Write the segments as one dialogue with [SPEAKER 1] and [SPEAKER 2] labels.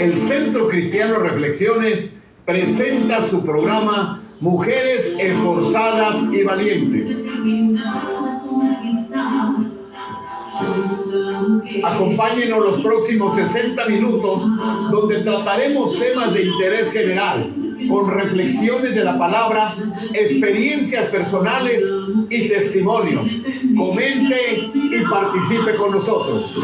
[SPEAKER 1] el Centro Cristiano Reflexiones presenta su programa Mujeres Esforzadas y Valientes. Acompáñenos los próximos 60 minutos, donde trataremos temas de interés general, con reflexiones de la palabra, experiencias personales y testimonios. Comente y participe con nosotros.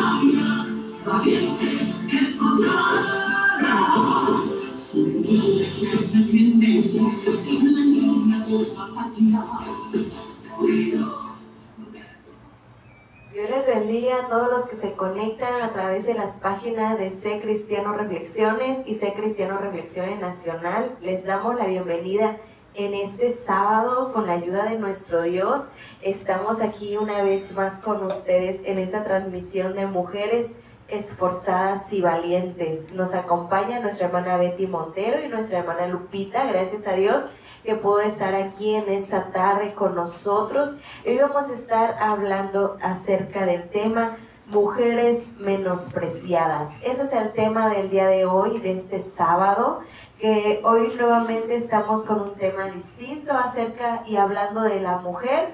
[SPEAKER 2] Dios les bendiga a todos los que se conectan a través de las páginas de C Cristiano Reflexiones y C Cristiano Reflexiones Nacional. Les damos la bienvenida en este sábado con la ayuda de nuestro Dios. Estamos aquí una vez más con ustedes en esta transmisión de Mujeres Esforzadas y Valientes. Nos acompaña nuestra hermana Betty Montero y nuestra hermana Lupita, gracias a Dios que pudo estar aquí en esta tarde con nosotros. Hoy vamos a estar hablando acerca del tema Mujeres Menospreciadas. Ese es el tema del día de hoy, de este sábado, que hoy nuevamente estamos con un tema distinto acerca y hablando de la mujer,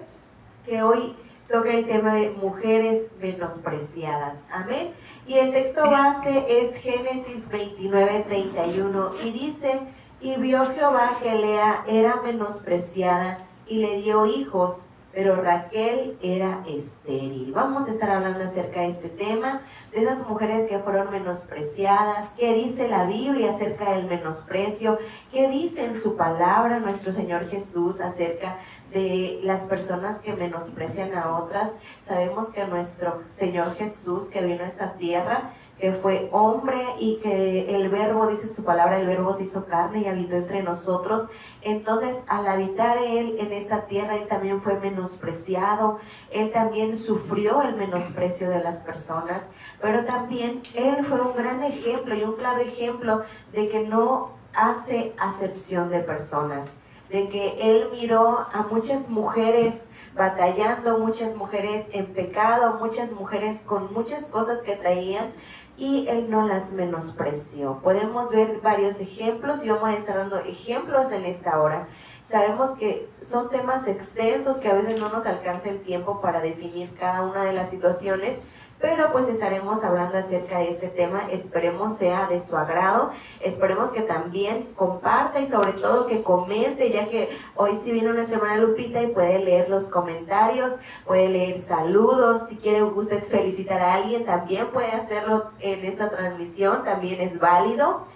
[SPEAKER 2] que hoy toca el tema de mujeres menospreciadas. Amén. Y el texto base es Génesis 29:31 y dice: y vio Jehová que Lea era menospreciada y le dio hijos, pero Raquel era estéril. Vamos a estar hablando acerca de este tema, de esas mujeres que fueron menospreciadas, qué dice la Biblia acerca del menosprecio, qué dice en su palabra nuestro Señor Jesús acerca de las personas que menosprecian a otras. Sabemos que nuestro Señor Jesús, que vino a esta tierra, que fue hombre y que el verbo, dice su palabra, el verbo se hizo carne y habitó entre nosotros. Entonces, al habitar Él en esta tierra, Él también fue menospreciado, Él también sufrió el menosprecio de las personas, pero también Él fue un gran ejemplo y un claro ejemplo de que no hace acepción de personas, de que Él miró a muchas mujeres batallando, muchas mujeres en pecado, muchas mujeres con muchas cosas que traían, y Él no las menospreció. Podemos ver varios ejemplos y vamos a estar dando ejemplos en esta hora. Sabemos que son temas extensos que a veces no nos alcanza el tiempo para definir cada una de las situaciones, pero pues estaremos hablando acerca de este tema. Esperemos sea de su agrado, esperemos que también comparta y sobre todo que comente, ya que hoy sí vino nuestra hermana Lupita y puede leer los comentarios, puede leer saludos. Si quiere usted felicitar a alguien, también puede hacerlo en esta transmisión, también es válido.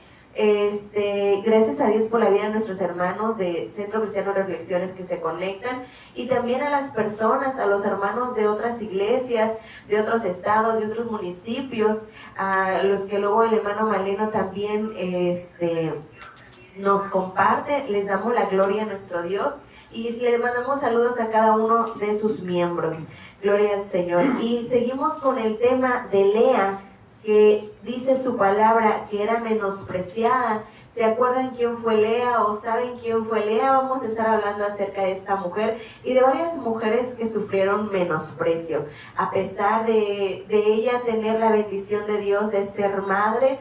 [SPEAKER 2] Gracias a Dios por la vida de nuestros hermanos de Centro Cristiano Reflexiones que se conectan, y también a las personas, a los hermanos de otras iglesias, de otros estados, de otros municipios, a los que luego el hermano Maleno también nos comparte. Les damos la gloria a nuestro Dios y le mandamos saludos a cada uno de sus miembros. Gloria al Señor. Y seguimos con el tema de Lea, que dice su palabra que era menospreciada. ¿Se acuerdan quién fue Lea o saben quién fue Lea? Vamos a estar hablando acerca de esta mujer y de varias mujeres que sufrieron menosprecio. A pesar de ella tener la bendición de Dios de ser madre,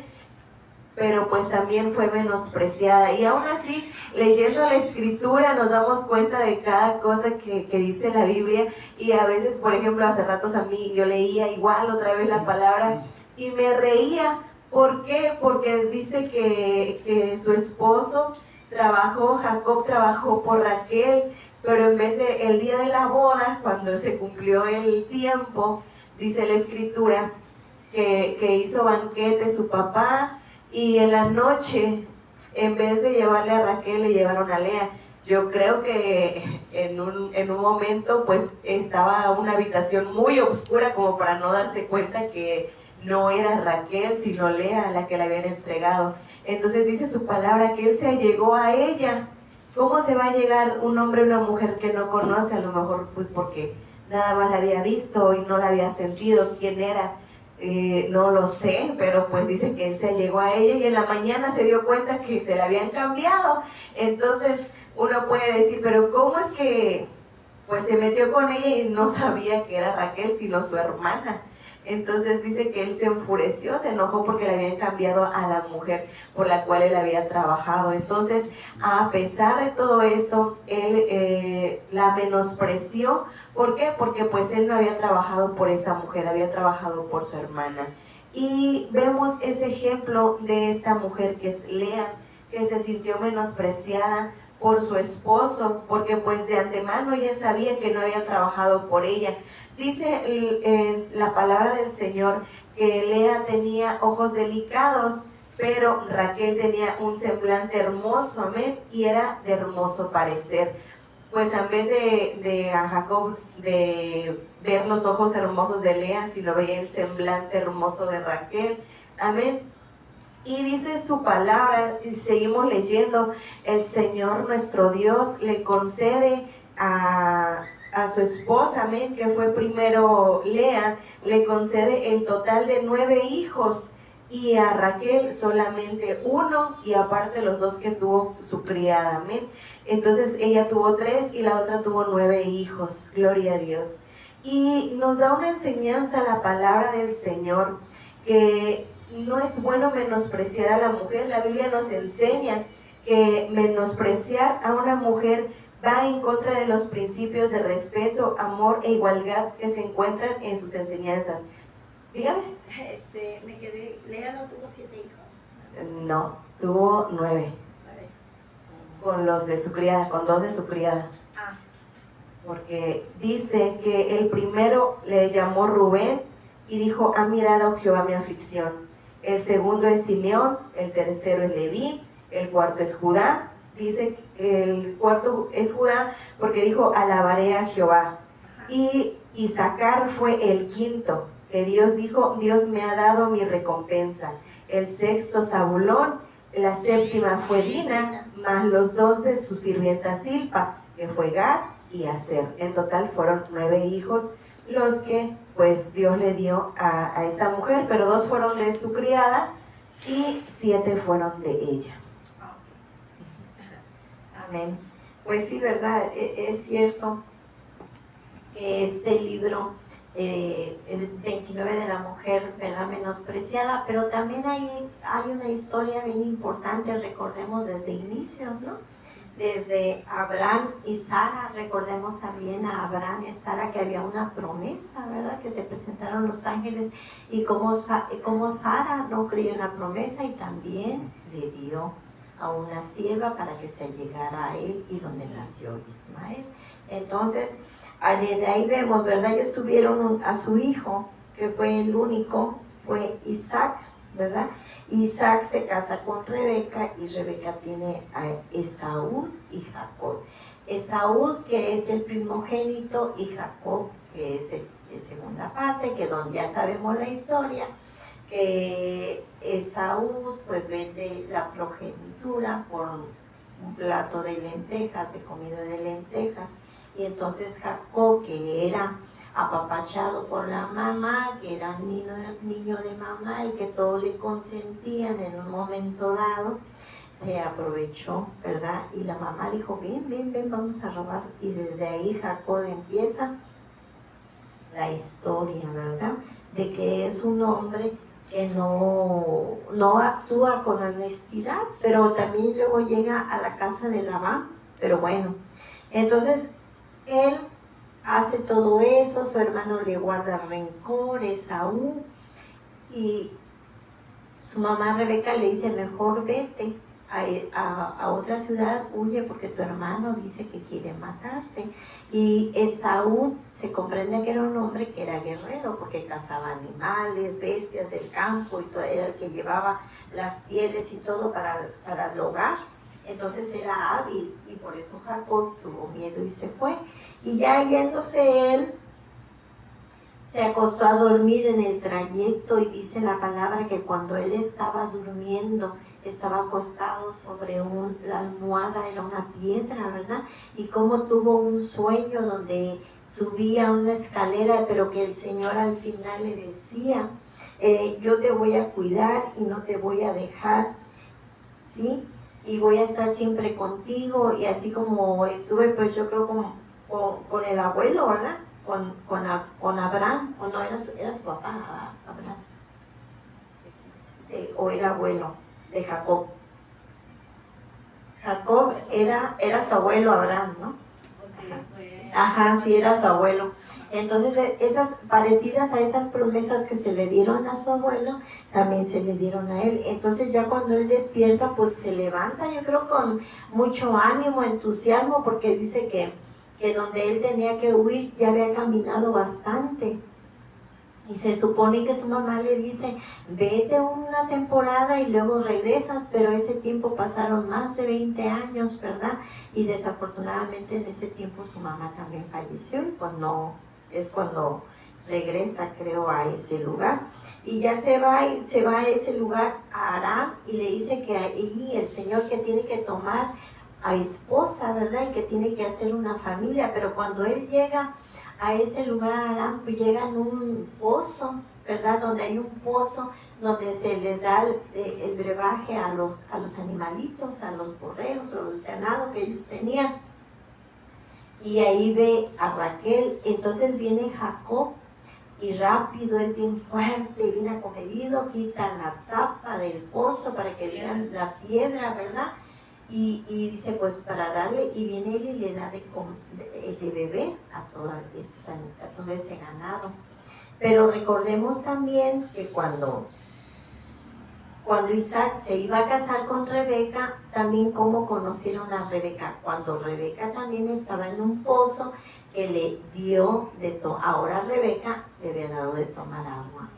[SPEAKER 2] pero pues también fue menospreciada. Y aún así, leyendo la escritura nos damos cuenta de cada cosa que dice la Biblia. Y a veces, por ejemplo, hace ratos a mí yo leía igual otra vez la palabra y me reía. ¿Por qué? Porque dice que su esposo Jacob trabajó por Raquel, pero en vez de el día de la boda, cuando se cumplió el tiempo, dice la escritura que hizo banquete su papá, y en la noche, en vez de llevarle a Raquel, le llevaron a Lea. Yo creo que en un momento pues estaba una habitación muy oscura como para no darse cuenta que no era Raquel, sino Lea la que le habían entregado. Entonces dice su palabra que él se allegó a ella. ¿Cómo se va a llegar un hombre a una mujer que no conoce? A lo mejor pues porque nada más la había visto y no la había sentido quién era. No lo sé, pero pues dice que él se allegó a ella y en la mañana se dio cuenta que se la habían cambiado. Entonces uno puede decir, pero ¿cómo es que pues se metió con ella y no sabía que era Raquel, sino su hermana? Entonces dice que él se enfureció, se enojó porque le habían cambiado a la mujer por la cual él había trabajado. Entonces, a pesar de todo eso, él la menospreció. ¿Por qué? Porque pues él no había trabajado por esa mujer, había trabajado por su hermana. Y vemos ese ejemplo de esta mujer que es Lea, que se sintió menospreciada por su esposo, porque pues de antemano ella sabía que no había trabajado por ella. Dice la palabra del Señor que Lea tenía ojos delicados, pero Raquel tenía un semblante hermoso, amén, y era de hermoso parecer. Pues en vez de a Jacob de ver los ojos hermosos de Lea, sino veía el semblante hermoso de Raquel, amén. Y dice su palabra, y seguimos leyendo, el Señor nuestro Dios le concede a su esposa, amén, que fue primero Lea, le concede el total de 9 hijos, y a Raquel solamente 1, y aparte los 2 que tuvo su criada, amén. Entonces ella tuvo 3 y la otra tuvo 9 hijos, gloria a Dios. Y nos da una enseñanza la palabra del Señor, que no es bueno menospreciar a la mujer. La Biblia nos enseña que menospreciar a una mujer va en contra de los principios de respeto, amor e igualdad que se encuentran en sus enseñanzas. Dígame.
[SPEAKER 3] Me quedé, Lea no tuvo 7 hijos.
[SPEAKER 2] No, tuvo 9. Con los de su criada, con 2 de su criada. Porque dice que el primero le llamó Rubén y dijo: ha mirado Jehová mi aflicción. El segundo es Simeón, el tercero es Leví, el cuarto es Judá. Dice que el cuarto es Judá porque dijo: alabaré a Jehová. Y Isaacar fue el quinto, que Dios dijo: Dios me ha dado mi recompensa. El sexto Zabulón, la séptima fue Dina, más los 2 de su sirvienta Silpa, que fue Gad y Aser. En total fueron 9 hijos los que pues Dios le dio a esta mujer, pero 2 fueron de su criada y 7 fueron de ella.
[SPEAKER 3] Amén. Pues sí, verdad, es cierto que este libro, el 29 de la mujer, ¿verdad?, menospreciada, pero también hay una historia bien importante, recordemos desde inicios, ¿no? Desde Abraham y Sara, recordemos también a Abraham y a Sara que había una promesa, ¿verdad?, que se presentaron los ángeles, y como Sara no creyó en la promesa y también le dio a una sierva para que se llegara a él, y donde nació Ismael. Entonces, desde ahí vemos, ¿verdad? Ellos tuvieron a su hijo, que fue el único, fue Isaac, ¿verdad? Isaac se casa con Rebeca, y Rebeca tiene a Esaú y Jacob. Esaú, que es el primogénito, y Jacob, que es el de segunda parte, que ya sabemos la historia, que Esaú pues vende la progenitura por un plato de lentejas, de comida de lentejas, y entonces Jacob, que era apapachado por la mamá, que era niño de mamá y que todo le consentían en un momento dado, se aprovechó, ¿verdad? Y la mamá dijo: ven, vamos a robar. Y desde ahí Jacob empieza la historia, ¿verdad?, de que es un hombre que no actúa con honestidad, pero también luego llega a la casa de Labán. Pero bueno, entonces él hace todo eso, su hermano le guarda rencor, Esaú, y su mamá Rebeca le dice: mejor vete a otra ciudad, huye, porque tu hermano dice que quiere matarte. Y Esaú se comprende que era un hombre que era guerrero, porque cazaba animales, bestias del campo, y todo, era el que llevaba las pieles y todo para el hogar. Entonces era hábil, y por eso Jacob tuvo miedo y se fue. Y ya yéndose él, se acostó a dormir en el trayecto, y dice la palabra que cuando él estaba durmiendo, estaba acostado sobre la almohada, era una piedra, ¿verdad? Y como tuvo un sueño donde subía una escalera, pero que el Señor al final le decía: yo te voy a cuidar y no te voy a dejar, ¿sí? Y voy a estar siempre contigo. Y así como estuve, pues yo creo con el abuelo, ¿verdad?, con Abraham, o no, era su papá, Abraham, o era abuelo de Jacob. Jacob era su abuelo Abraham, ¿no? Ajá, sí, era su abuelo. Entonces, esas parecidas a esas promesas que se le dieron a su abuelo, también se le dieron a él. Entonces, ya cuando él despierta, pues se levanta, yo creo, con mucho ánimo, entusiasmo, porque dice que donde él tenía que huir ya había caminado bastante. Y se supone que su mamá le dice, vete una temporada y luego regresas, pero ese tiempo pasaron más de 20 años, ¿verdad? Y desafortunadamente en ese tiempo su mamá también falleció, y pues no, es cuando regresa, creo, a ese lugar. Y ya se va a ese lugar, a Aram, y le dice que allí el Señor que tiene que tomar a esposa, ¿verdad? Y que tiene que hacer una familia, pero cuando él llega a ese lugar, Aram, pues llega en un pozo, ¿verdad? Donde hay un pozo donde se les da el brebaje a los animalitos, a los borregos, o el ganado que ellos tenían. Y ahí ve a Raquel. Entonces viene Jacob y rápido, él bien fuerte, bien acomedido, quita la tapa del pozo para que vean la piedra, ¿verdad? Y dice, pues para darle, y viene él y le da de beber a todo ese ganado. Pero recordemos también que cuando Isaac se iba a casar con Rebeca, también cómo conocieron a Rebeca, cuando Rebeca también estaba en un pozo que le dio ahora Rebeca le había dado de tomar agua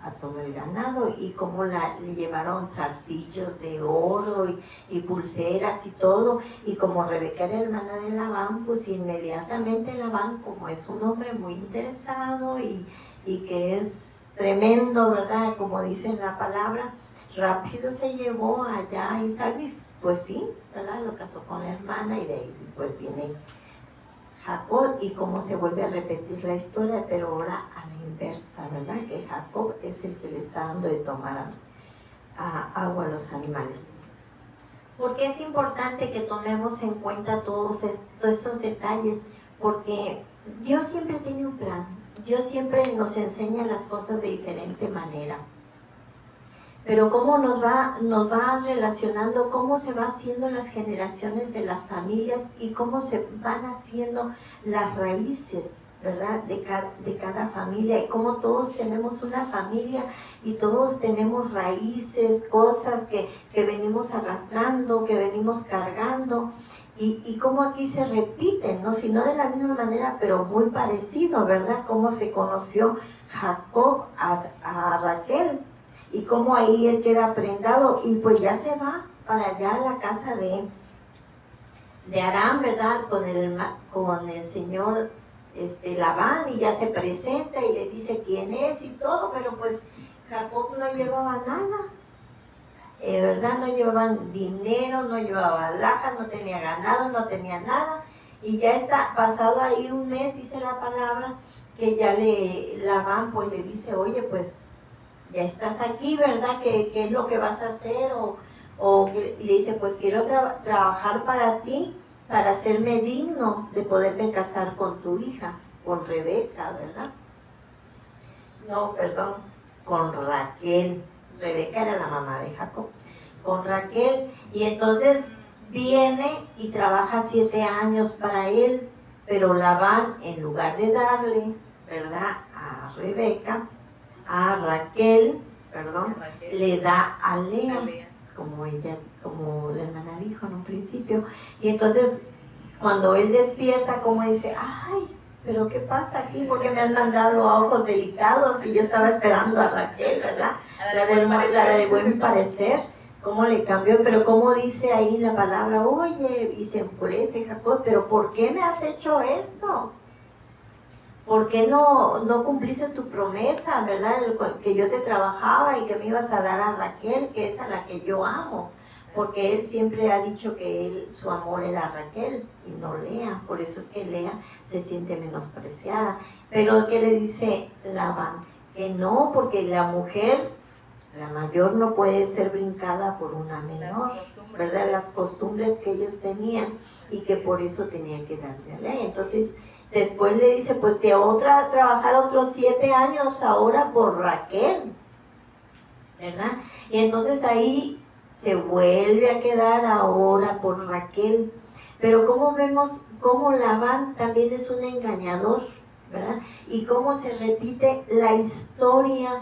[SPEAKER 3] a todo el ganado, y cómo le llevaron zarcillos de oro y pulseras y todo, y como Rebeca era hermana de Labán, pues inmediatamente Labán, como es un hombre muy interesado y que es tremendo, ¿verdad? Como dice la palabra, rápido se llevó allá a Isaac, pues sí, ¿verdad? Lo casó con la hermana, y de ahí pues viene Jacob, y cómo se vuelve a repetir la historia, pero ahora a la inversa, ¿verdad? Que Jacob es el que le está dando de tomar agua a los animales. ¿Por qué es importante que tomemos en cuenta todos estos detalles? Porque Dios siempre tiene un plan, Dios siempre nos enseña las cosas de diferente manera. Pero cómo nos va relacionando, cómo se va haciendo las generaciones de las familias y cómo se van haciendo las raíces, ¿verdad? De cada familia, y cómo todos tenemos una familia y todos tenemos raíces, cosas que venimos arrastrando, que venimos cargando, y cómo aquí se repiten, ¿no? Si no de la misma manera, pero muy parecido, ¿verdad? Cómo se conoció Jacob a Raquel, y cómo ahí él queda prendado, y pues ya se va para allá a la casa de Aram, ¿verdad? Con el señor Labán, y ya se presenta y le dice quién es y todo, pero pues Jacob no llevaba nada, ¿verdad? No llevaban dinero, no llevaba alhajas, no tenía ganado, no tenía nada, y ya está pasado ahí un mes, dice la palabra, que ya Labán pues le dice, oye, pues ya estás aquí, ¿verdad? ¿Qué es lo que vas a hacer? O le dice, pues quiero trabajar para ti, para hacerme digno de poderme casar con tu hija, con Rebeca, ¿verdad? No, perdón, con Raquel. Rebeca era la mamá de Jacob. Con Raquel. Y entonces viene y trabaja 7 años para él, pero Labán, en lugar de darle, ¿verdad?, a Rebeca, a Raquel, le da a Lea, como la hermana dijo en un principio. Y entonces cuando él despierta, como dice, ay, pero ¿qué pasa aquí? ¿Por qué me han mandado a ojos delicados? Y yo estaba esperando a Raquel, ¿verdad? La de buen parecer. ¿Cómo le cambió? Pero como dice ahí la palabra, oye, y se enfurece Jacob, pero ¿por qué me has hecho esto? ¿Por qué no cumpliste tu promesa, verdad? Que yo te trabajaba y que me ibas a dar a Raquel, que es a la que yo amo. Porque él siempre ha dicho que su amor era Raquel y no Lea. Por eso es que Lea se siente menospreciada. Pero ¿qué le dice Labán? Que no, porque la mujer, la mayor, no puede ser brincada por una menor, ¿verdad? Las costumbres que ellos tenían, y que por eso tenían que darle a Lea. Entonces después le dice, pues te otra trabajar otros 7 años ahora por Raquel, ¿verdad? Y entonces ahí se vuelve a quedar ahora por Raquel. Pero como vemos cómo Labán también es un engañador, ¿verdad? Y cómo se repite la historia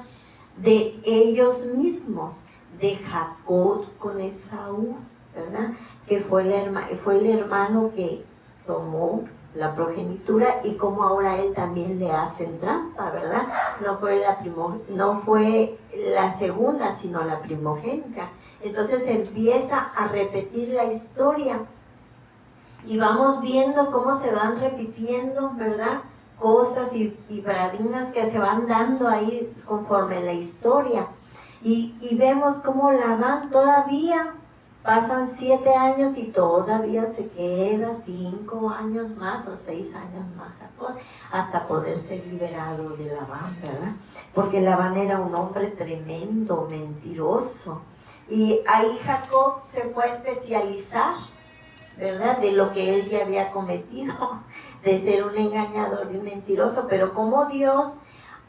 [SPEAKER 3] de ellos mismos, de Jacob con Esaú, ¿verdad? Que fue el hermano que tomó la progenitura y como ahora él también le hacen trampa, ¿verdad? No fue la segunda, sino la primogénita. Entonces empieza a repetir la historia y vamos viendo cómo se van repitiendo, ¿verdad? Cosas y paradigmas que se van dando ahí conforme la historia. Y vemos cómo Labán todavía pasan 7 años y todavía se queda 5 años más o 6 años más hasta poder ser liberado de Labán, ¿verdad? Porque Labán era un hombre tremendo, mentiroso. Y ahí Jacob se fue a especializar, ¿verdad? De lo que él ya había cometido, de ser un engañador y mentiroso. Pero como Dios,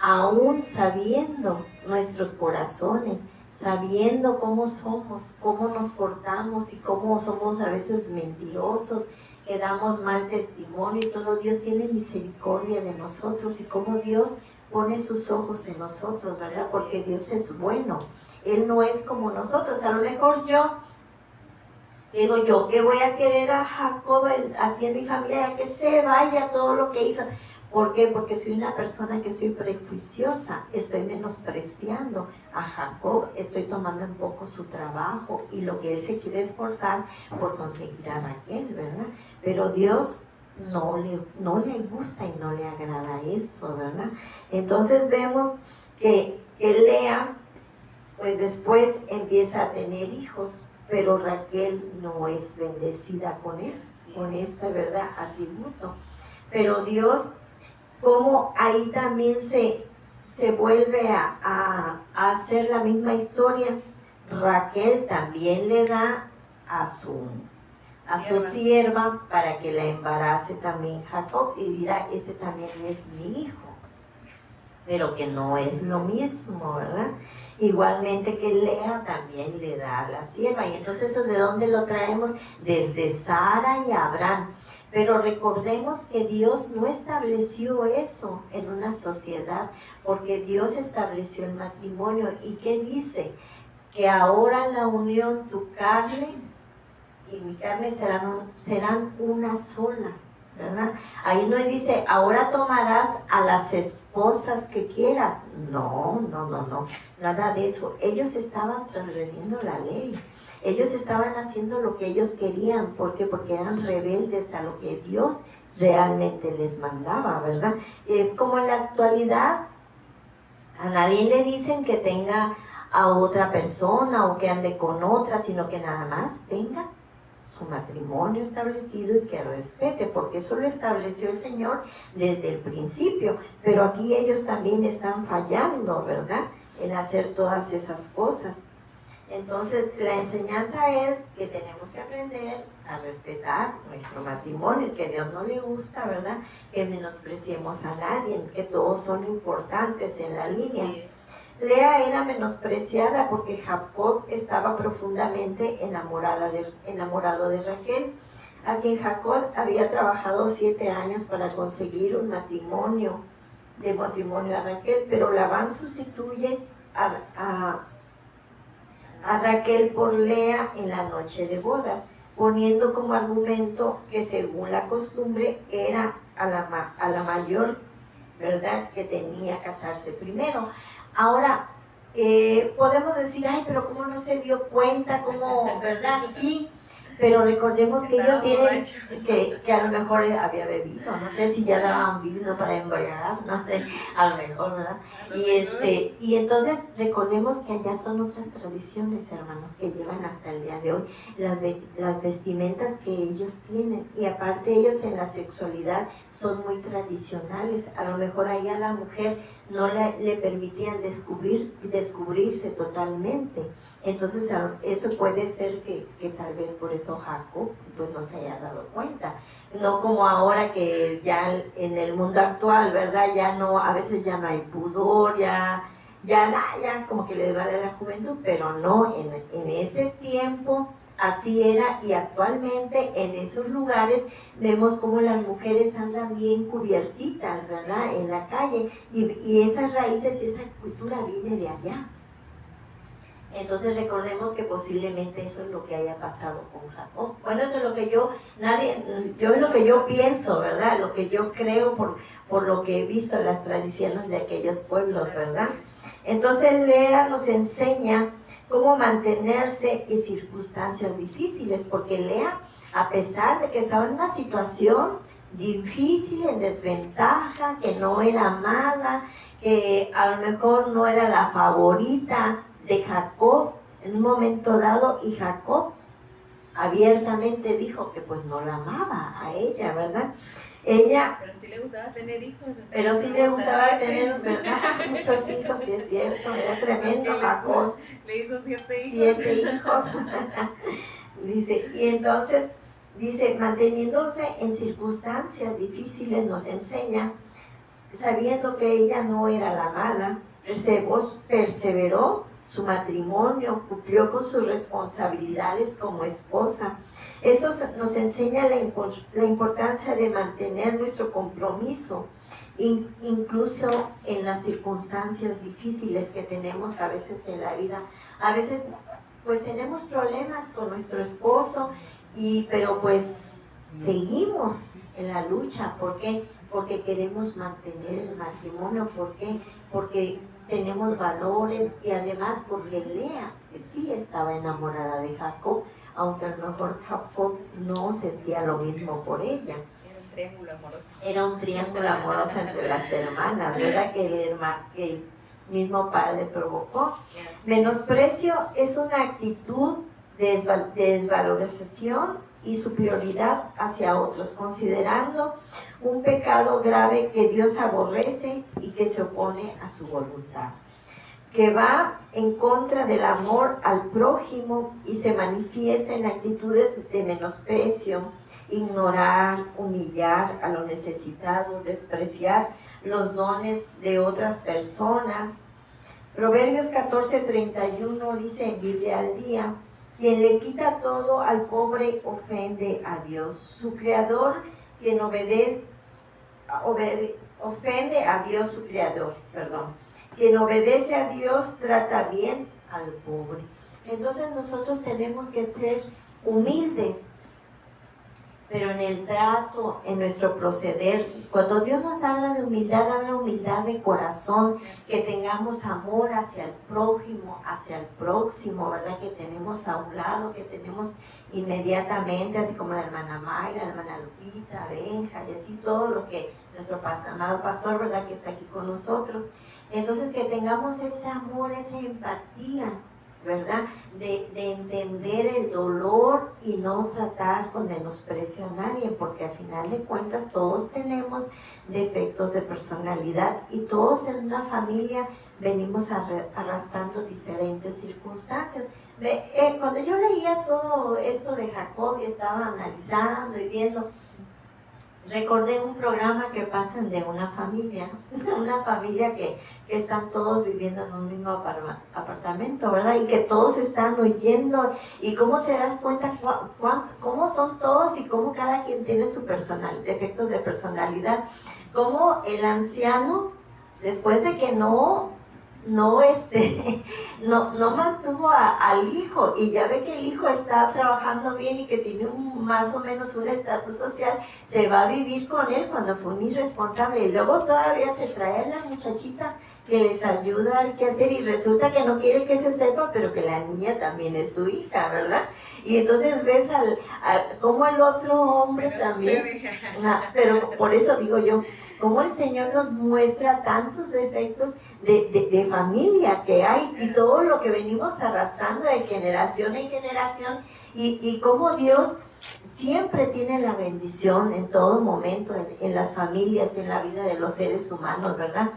[SPEAKER 3] aún sabiendo nuestros corazones, sabiendo cómo somos, cómo nos portamos y cómo somos a veces mentirosos, que damos mal testimonio y todo, Dios tiene misericordia de nosotros y cómo Dios pone sus ojos en nosotros, ¿verdad? Porque Dios es bueno, Él no es como nosotros. A lo mejor digo yo, que voy a querer a Jacob aquí en mi familia, que se vaya todo lo que hizo. ¿Por qué? Porque soy una persona que soy prejuiciosa, estoy menospreciando a Jacob, estoy tomando en poco su trabajo y lo que él se quiere esforzar por conseguir a Raquel, ¿verdad? Pero Dios no le gusta y no le agrada eso, ¿verdad? Entonces vemos que Lea, pues después empieza a tener hijos, pero Raquel no es bendecida con este, ¿verdad?, atributo. Pero Dios, como ahí también se vuelve a hacer la misma historia, Raquel también le da a su sierva para que la embarace también Jacob y dirá, ese también es mi hijo, pero que no es lo mismo, ¿verdad? Igualmente que Lea también le da a la sierva. Y entonces eso, ¿de dónde lo traemos? Desde Sara y Abraham. Pero recordemos que Dios no estableció eso en una sociedad, porque Dios estableció el matrimonio. ¿Y qué dice? Que ahora la unión, tu carne y mi carne serán una sola, ¿verdad? Ahí no dice, ahora tomarás a las esposas que quieras. No, nada de eso. Ellos estaban transgrediendo la ley. Ellos estaban haciendo lo que ellos querían. ¿Por qué? Porque eran rebeldes a lo que Dios realmente les mandaba, ¿verdad? Es como en la actualidad, a nadie le dicen que tenga a otra persona o que ande con otra, sino que nada más tenga su matrimonio establecido y que respete, porque eso lo estableció el Señor desde el principio. Pero aquí ellos también están fallando, ¿verdad?, en hacer todas esas cosas. Entonces la enseñanza es que tenemos que aprender a respetar nuestro matrimonio, que a Dios no le gusta, ¿verdad?, que menospreciemos a nadie, que todos son importantes en la línea. Lea era menospreciada porque Jacob estaba profundamente enamorado de Raquel, a quien Jacob había trabajado 7 años para conseguir un matrimonio a Raquel, pero Labán sustituye a Raquel por Lea en la noche de bodas, poniendo como argumento que según la costumbre era a la mayor, ¿verdad?, que tenía que casarse primero. Ahora, podemos decir, ay, pero ¿cómo no se dio cuenta? ¿Cómo, verdad? Sí, pero recordemos que ellos tienen, que a lo mejor había bebido, no sé si ya daban vino para embriagar, no sé, a lo mejor, ¿verdad? Y entonces recordemos que allá son otras tradiciones, hermanos, que llevan hasta el día de hoy, las vestimentas que ellos tienen, y aparte ellos en la sexualidad son muy tradicionales. A lo mejor allá la mujer no le permitían descubrirse totalmente. Entonces eso puede ser que tal vez por eso Jacob pues no se haya dado cuenta. No como ahora que ya en el mundo actual, ¿verdad? Ya no, a veces ya no hay pudor, ya como que le vale la juventud, pero no, en ese tiempo así era, y actualmente en esos lugares vemos como las mujeres andan bien cubiertitas, ¿verdad? En la calle, y esas raíces y esa cultura viene de allá. Entonces recordemos que posiblemente eso es lo que haya pasado con Jacob. Bueno, eso es lo que yo es lo que yo pienso, ¿verdad? Lo que yo creo por lo que he visto en las tradiciones de aquellos pueblos, ¿verdad? Entonces Lea nos enseña cómo mantenerse en circunstancias difíciles, porque Lea, a pesar de que estaba en una situación difícil, en desventaja, que no era amada, que a lo mejor no era la favorita de Jacob en un momento dado, y Jacob abiertamente dijo que pues no la amaba a ella, ¿verdad?
[SPEAKER 2] Pero sí le gustaba tener hijos.
[SPEAKER 3] Pero sí le gustaba tener, ¿verdad? Muchos hijos, sí es cierto, era tremendo Jacob.
[SPEAKER 2] Le hizo 7 hijos.
[SPEAKER 3] 7 hijos. Dice, y entonces, dice, manteniéndose en circunstancias difíciles nos enseña, sabiendo que ella no era la mala, perseveró su matrimonio, cumplió con sus responsabilidades como esposa. Esto nos enseña la importancia de mantener nuestro compromiso, incluso en las circunstancias difíciles que tenemos a veces en la vida. A veces pues tenemos problemas con nuestro esposo, pero pues seguimos en la lucha. ¿Por qué? Porque queremos mantener el matrimonio. ¿Por qué? Porque tenemos valores, y además porque Lea sí estaba enamorada de Jacob, aunque a lo mejor Jacob no sentía lo mismo por ella.
[SPEAKER 2] Era un triángulo amoroso.
[SPEAKER 3] Era un triángulo amoroso entre las hermanas, ¿verdad? Que el mismo padre provocó. Menosprecio es una actitud de desvalorización y superioridad hacia otros, considerando un pecado grave que Dios aborrece y que se opone a su voluntad, que va en contra del amor al prójimo y se manifiesta en actitudes de menosprecio, ignorar, humillar a los necesitados, despreciar los dones de otras personas. Proverbios 14:31 dice en Biblia al día: quien le quita todo al pobre ofende a Dios. Su creador, quien ofende a Dios, su creador, perdón. Quien obedece a Dios trata bien al pobre. Entonces nosotros tenemos que ser humildes, pero en el trato, en nuestro proceder. Cuando Dios nos habla de humildad, habla humildad de corazón, que tengamos amor hacia el prójimo, hacia el próximo, ¿verdad? Que tenemos a un lado, que tenemos inmediatamente, así como la hermana Mayra, la hermana Lupita, Benja, y así todos los que, nuestro amado pastor, ¿verdad? Que está aquí con nosotros. Entonces que tengamos ese amor, esa empatía, ¿verdad? De entender el dolor y no tratar con menosprecio a nadie, porque al final de cuentas todos tenemos defectos de personalidad y todos en una familia venimos arrastrando diferentes circunstancias. Cuando yo leía todo esto de Jacob y estaba analizando y viendo, recordé un programa que pasan de una familia que están todos viviendo en un mismo apartamento, ¿verdad? Y que todos están huyendo, y cómo te das cuenta cómo son todos y cómo cada quien tiene su defectos de personalidad. Cómo el anciano, después de que no mantuvo al hijo, y ya ve que el hijo está trabajando bien y que tiene más o menos un estatus social, se va a vivir con él cuando fue un irresponsable, y luego todavía se trae a la muchachita que les ayuda al quehacer, y resulta que no quiere que se sepa, pero que la niña también es su hija, ¿verdad? Y entonces ves cómo el otro hombre también, pero por eso digo yo, cómo el Señor nos muestra tantos defectos de familia que hay, y todo lo que venimos arrastrando de generación en generación, y cómo Dios siempre tiene la bendición en todo momento, en las familias, en la vida de los seres humanos, ¿verdad?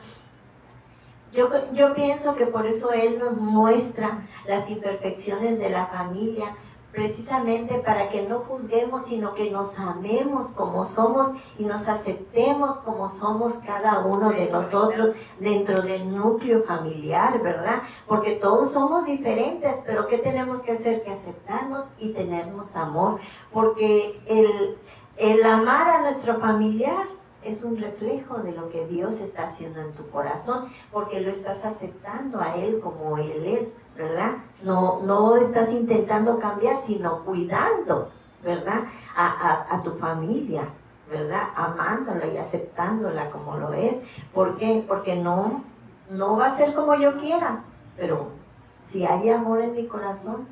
[SPEAKER 3] Yo pienso que por eso Él nos muestra las imperfecciones de la familia, precisamente para que no juzguemos, sino que nos amemos como somos y nos aceptemos como somos cada uno de nosotros dentro del núcleo familiar, ¿verdad? Porque todos somos diferentes, pero ¿qué tenemos que hacer? Que aceptarnos y tenernos amor, porque el amar a nuestro familiar es un reflejo de lo que Dios está haciendo en tu corazón, porque lo estás aceptando a Él como Él es, ¿verdad? No estás intentando cambiar, sino cuidando, ¿verdad? A tu familia, ¿verdad? Amándola y aceptándola como lo es. ¿Por qué? Porque no va a ser como yo quiera, pero si hay amor en mi corazón,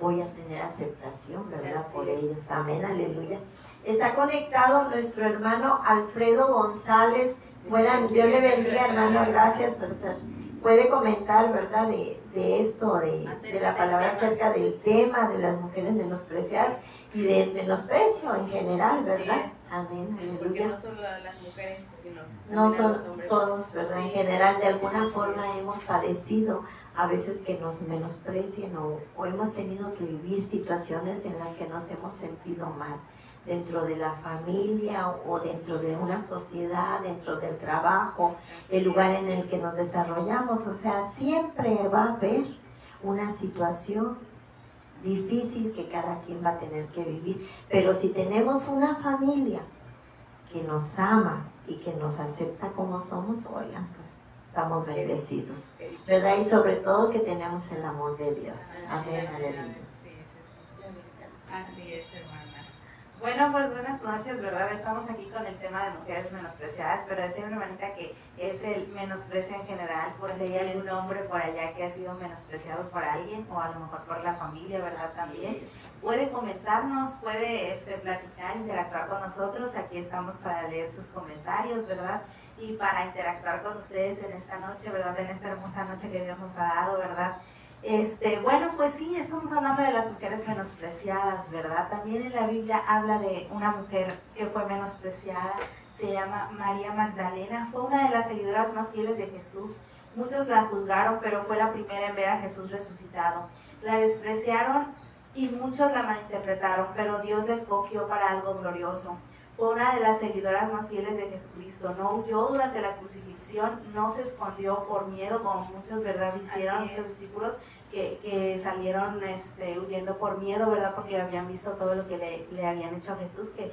[SPEAKER 3] voy a tener aceptación, ¿verdad? Por ellos. Amén, aleluya. Está conectado nuestro hermano Alfredo González. Bueno, Dios le bendiga, hermano, gracias por estar. Puede comentar, ¿verdad? De esto, de la palabra acerca del tema de las mujeres menospreciadas y del menosprecio en general, ¿verdad? Amén, aleluya.
[SPEAKER 2] Porque no solo las mujeres, sino
[SPEAKER 3] no son
[SPEAKER 2] los hombres.
[SPEAKER 3] todos, ¿verdad? En general, de alguna forma hemos padecido a veces que nos menosprecien o hemos tenido que vivir situaciones en las que nos hemos sentido mal, dentro de la familia o dentro de una sociedad, dentro del trabajo, el lugar en el que nos desarrollamos. O sea, siempre va a haber una situación difícil que cada quien va a tener que vivir. Pero si tenemos una familia que nos ama y que nos acepta como somos, oigan, pues estamos bendecidos, ¿verdad? Y sobre todo que tenemos el amor de Dios. Amén, aleluya.
[SPEAKER 2] Así es, hermana.
[SPEAKER 4] Bueno, pues buenas noches, ¿verdad? Estamos aquí con el tema de mujeres menospreciadas, pero decía mi hermanita que es el menosprecio en general, por si hay algún hombre por allá que ha sido menospreciado por alguien, o a lo mejor por la familia, ¿verdad? También puede comentarnos, puede platicar, interactuar con nosotros. Aquí estamos para leer sus comentarios, ¿verdad? Y para interactuar con ustedes en esta noche, ¿verdad? En esta hermosa noche que Dios nos ha dado, ¿verdad? Bueno, pues sí, estamos hablando de las mujeres menospreciadas, ¿verdad? También en la Biblia habla de una mujer que fue menospreciada, se llama María Magdalena, fue una de las seguidoras más fieles de Jesús. Muchos la juzgaron, pero fue la primera en ver a Jesús resucitado. La despreciaron y muchos la malinterpretaron, pero Dios la escogió para algo glorioso. Fue una de las seguidoras más fieles de Jesucristo. No huyó durante la crucifixión, no se escondió por miedo, como muchos, ¿verdad?, hicieron, muchos discípulos que salieron huyendo por miedo, ¿verdad?, porque habían visto todo lo que le habían hecho a Jesús, que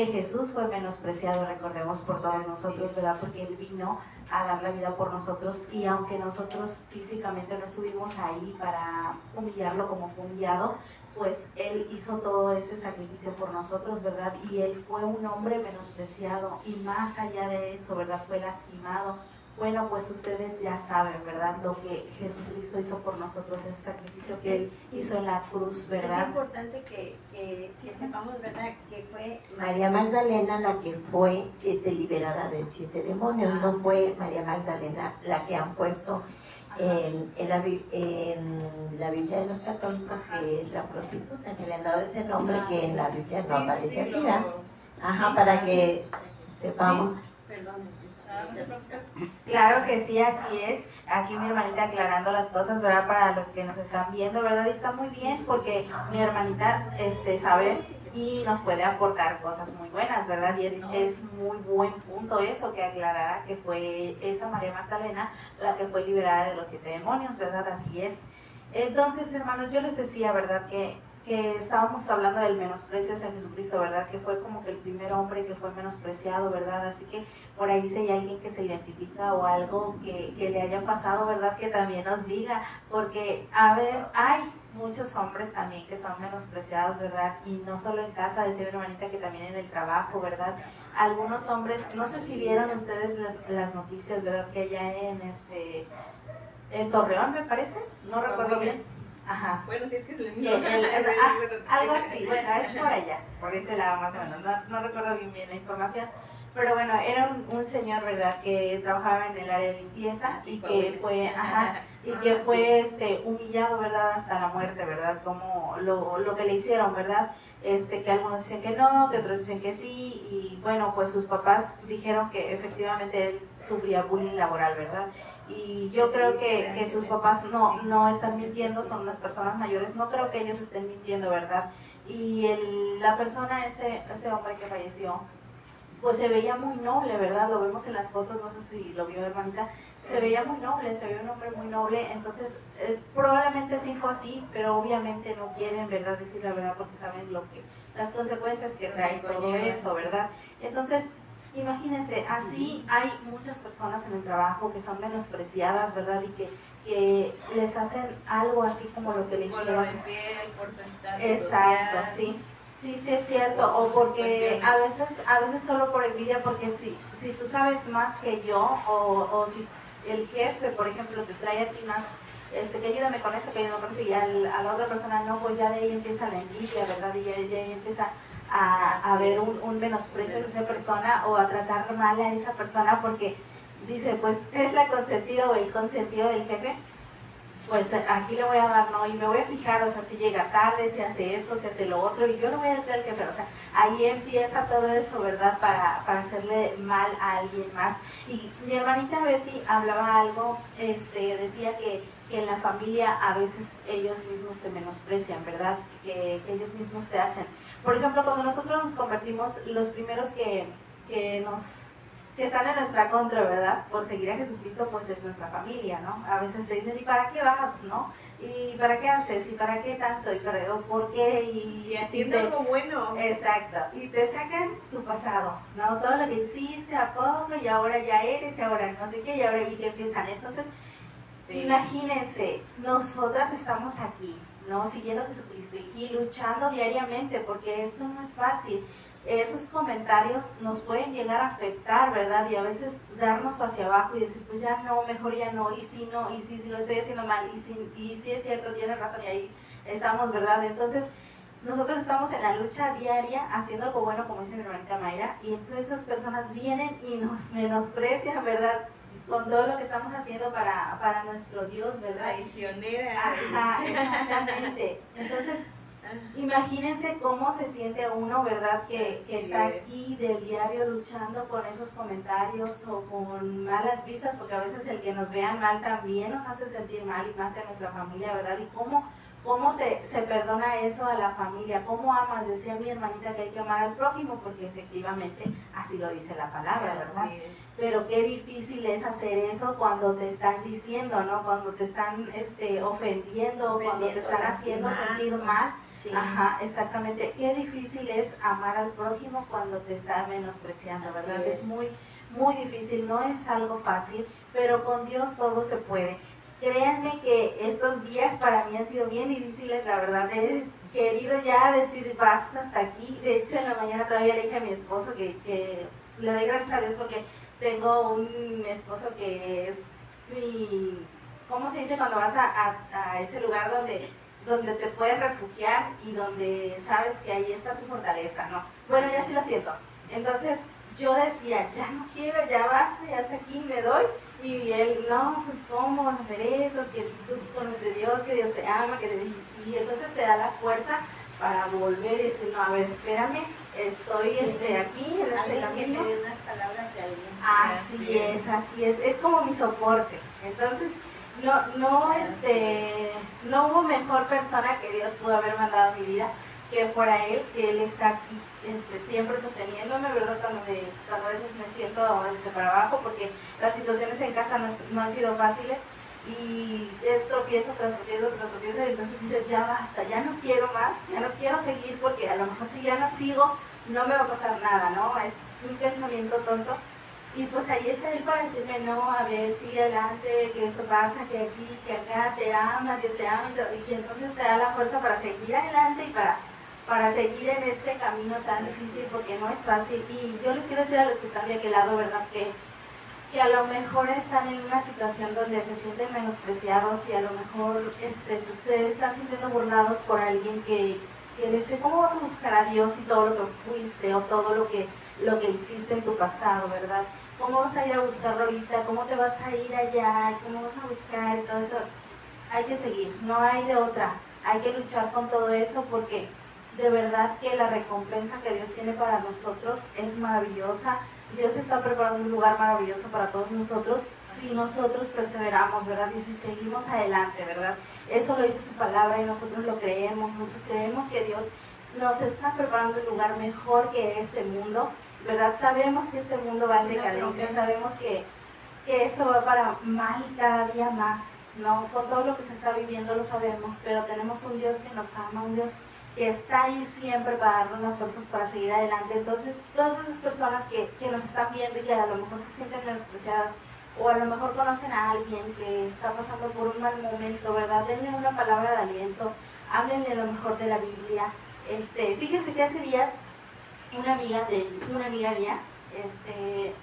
[SPEAKER 4] Jesús fue menospreciado, recordemos, por todos nosotros, ¿verdad?, porque Él vino a dar la vida por nosotros, y aunque nosotros físicamente no estuvimos ahí para humillarlo como fue humillado, pues Él hizo todo ese sacrificio por nosotros, ¿verdad? Y Él fue un hombre menospreciado, y más allá de eso, ¿verdad?, fue lastimado. Bueno, pues ustedes ya saben, ¿verdad?, lo que Jesucristo hizo por nosotros, ese sacrificio que Él hizo en la cruz, ¿verdad?
[SPEAKER 3] Es importante que sepamos, ¿verdad?, que fue María Magdalena la que fue liberada de 7 demonios, no fue María Magdalena la que han puesto en la Biblia de los católicos, que es la prostituta, que le han dado ese nombre que en la Biblia no aparece así, ¿verdad? Ajá, para que sepamos. Perdón.
[SPEAKER 4] Claro que sí, así es. Aquí mi hermanita aclarando las cosas, ¿verdad?, para los que nos están viendo, ¿verdad? Y está muy bien porque mi hermanita sabe y nos puede aportar cosas muy buenas, ¿verdad? Y es muy buen punto eso, que aclarara que fue esa María Magdalena la que fue liberada de los 7 demonios, ¿verdad? Así es. Entonces, hermanos, yo les decía, ¿verdad?, que estábamos hablando del menosprecio hacia Jesucristo, ¿verdad?, que fue como que el primer hombre que fue menospreciado, ¿verdad? Así que por ahí si hay alguien que se identifica o algo que le haya pasado, ¿verdad?, que también nos diga, porque, a ver, hay muchos hombres también que son menospreciados, ¿verdad? Y no solo en casa, decía mi hermanita, que también en el trabajo, ¿verdad? Algunos hombres, no sé si vieron ustedes las noticias, ¿verdad?, que allá en Torreón, me parece, no recuerdo bien. Ajá.
[SPEAKER 2] Bueno, si es que se le
[SPEAKER 4] algo así, bueno, es por allá, por ese lado más o menos, no recuerdo bien la información, pero bueno, era un señor, ¿verdad?, que trabajaba en el área de limpieza y que fue humillado, ¿verdad?, hasta la muerte, ¿verdad?, como lo que le hicieron, ¿verdad?, que algunos dicen que no, que otros dicen que sí, y bueno, pues sus papás dijeron que efectivamente él sufría bullying laboral, ¿verdad? Y yo creo que sus papás no están mintiendo, son unas personas mayores, no creo que ellos estén mintiendo, ¿verdad? Y la persona, este hombre que falleció, pues se veía muy noble, ¿verdad? Lo vemos en las fotos, no sé si lo vio, hermanita, se veía muy noble, se veía un hombre muy noble, entonces probablemente sí fue así, pero obviamente no quieren, ¿verdad?, decir la verdad porque saben las consecuencias que trae todo esto, ¿verdad? Entonces, imagínense, así hay muchas personas en el trabajo que son menospreciadas, ¿verdad? Y que les hacen algo así como lo que le hicieron. Exacto, sí. Sí, sí es cierto, o porque a veces solo por envidia, porque si tú sabes más que yo, o si el jefe, por ejemplo, te trae a ti más, que ayúdame con esto, que ayúdame con esto, y a la otra persona no, pues ya de ahí empieza la envidia, ¿verdad? Y ya de ahí empieza a haber un menosprecio de esa persona, o a tratar mal a esa persona, porque dice, pues es la consentida o el consentido del jefe, pues aquí le voy a dar, ¿no? Y me voy a fijar, o sea, si llega tarde, si hace esto, si hace lo otro, y yo no voy a hacer el jefe, o sea, ahí empieza todo eso, ¿verdad? Para hacerle mal a alguien más. Y mi hermanita Betty hablaba algo, decía que en la familia a veces ellos mismos te menosprecian, ¿verdad? Que ellos mismos te hacen. Por ejemplo, cuando nosotros nos convertimos, los primeros que están en nuestra contra, ¿verdad? Por seguir a Jesucristo, pues es nuestra familia, ¿no? A veces te dicen, ¿y para qué vas, no? ¿Y para qué haces? ¿Y para qué tanto? ¿Y por qué?
[SPEAKER 2] Y haciendo algo bueno.
[SPEAKER 4] Exacto. Y te sacan tu pasado, ¿no? Todo lo que hiciste, ¿a poco? Y ahora ya eres, y ahora no sé qué, y ahora y que empiezan. Entonces, sí, imagínense, nosotras estamos aquí, ¿no? Siguiendo a Jesucristo y luchando diariamente, porque esto no es fácil. Esos comentarios nos pueden llegar a afectar, ¿verdad? Y a veces darnos hacia abajo y decir, pues ya no, mejor ya no, y si no, y si lo estoy haciendo mal, y si es cierto, tienes razón, y ahí estamos, ¿verdad? Entonces, nosotros estamos en la lucha diaria, haciendo algo bueno, como dice mi hermanita Mayra, y entonces esas personas vienen y nos menosprecian, ¿verdad?, con todo lo que estamos haciendo para nuestro Dios, ¿verdad?
[SPEAKER 2] Traicionera.
[SPEAKER 4] Ajá, exactamente. Entonces, imagínense cómo se siente uno, ¿verdad? Que está aquí del diario luchando con esos comentarios o con malas vistas, porque a veces el que nos vean mal también nos hace sentir mal, y más en nuestra familia, ¿verdad? Y cómo se perdona eso a la familia, cómo amas, decía mi hermanita que hay que amar al prójimo, porque efectivamente así lo dice la palabra, ¿verdad? Pero qué difícil es hacer eso cuando te están diciendo, ¿no? Cuando te están ofendiendo, cuando te están haciendo sentir mal. Sí. Ajá, exactamente. Qué difícil es amar al prójimo cuando te está menospreciando, ¿verdad? Es muy, muy difícil, no es algo fácil, pero con Dios todo se puede. Créanme que estos días para mí han sido bien difíciles, la verdad. He querido ya decir basta hasta aquí. De hecho, en la mañana todavía le dije a mi esposo que le doy gracias a Dios porque tengo un esposo que es mi... ¿Cómo se dice cuando vas a ese lugar donde te puedes refugiar y donde sabes que ahí está tu fortaleza, ¿no? Bueno, ya sí lo siento. Entonces yo decía, ya no quiero, ya basta, ya hasta aquí me doy. Y él, no, pues ¿cómo vas a hacer eso? Que tú conoces de Dios, que Dios te ama, y entonces te da la fuerza para volver y decir, no, a ver, espérame, estoy aquí en este camino.
[SPEAKER 3] Que me dio unas palabras de alguien.
[SPEAKER 4] Así es como mi soporte. Entonces, no hubo mejor persona que Dios pudo haber mandado a mi vida que fuera Él, que Él está aquí siempre sosteniéndome, ¿verdad? Cuando a veces me siento para abajo, porque las situaciones en casa no han sido fáciles, y es tropiezo tras tropiezo tras tropiezo, y entonces dices, ya basta, ya no quiero más, ya no quiero seguir, porque a lo mejor si ya no sigo, no me va a pasar nada, ¿no? Es un pensamiento tonto. Y pues ahí está Él para decirme, no, a ver, sigue adelante, que esto pasa, que aquí, que acá, te ama, Dios te ama, y entonces te da la fuerza para seguir adelante y para seguir en este camino tan difícil, porque no es fácil. Y yo les quiero decir a los que están de aquel lado, ¿verdad?, que a lo mejor están en una situación donde se sienten menospreciados, y a lo mejor se están sintiendo burlados por alguien que dice, ¿cómo vas a buscar a Dios y todo lo que fuiste o todo lo que hiciste en tu pasado, ¿verdad? ¿Cómo vas a ir a buscarlo ahorita? ¿Cómo te vas a ir allá? ¿Cómo vas a buscar? Y todo eso. Hay que seguir, no hay de otra. Hay que luchar con todo eso, porque de verdad que la recompensa que Dios tiene para nosotros es maravillosa. Dios está preparando un lugar maravilloso para todos nosotros si nosotros perseveramos, ¿verdad? Y si seguimos adelante, ¿verdad? Eso lo dice su palabra y nosotros lo creemos. Nosotros creemos que Dios nos está preparando un lugar mejor que este mundo, ¿verdad? Sabemos que este mundo va en decadencia, sabemos que esto va para mal cada día más, ¿no? Con todo lo que se está viviendo lo sabemos, pero tenemos un Dios que nos ama, un Dios que está ahí siempre para darnos las fuerzas para seguir adelante. Entonces, todas esas personas que nos están viendo y que a lo mejor se sienten despreciadas, o a lo mejor conocen a alguien que está pasando por un mal momento, ¿verdad? Denle una palabra de aliento, háblenle a lo mejor de la Biblia. Fíjense que hace días una amiga mía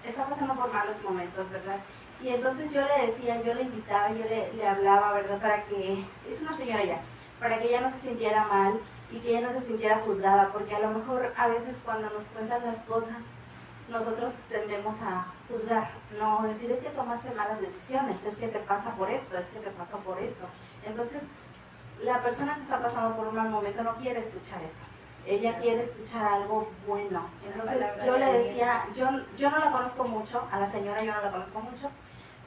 [SPEAKER 4] está pasando por malos momentos, ¿verdad? Y entonces yo le decía, yo le invitaba, yo le hablaba, ¿verdad? Para que, es una señora ya, para que ella no se sintiera mal y que ella no se sintiera juzgada, porque a lo mejor a veces cuando nos cuentan las cosas, nosotros tendemos a juzgar, no decir es que tomaste malas decisiones, es que te pasa por esto, es que te pasó por esto. Entonces, la persona que está pasando por un mal momento no quiere escuchar eso. Ella quiere escuchar algo bueno. Entonces yo le decía, yo no la conozco mucho, a la señora yo no la conozco mucho,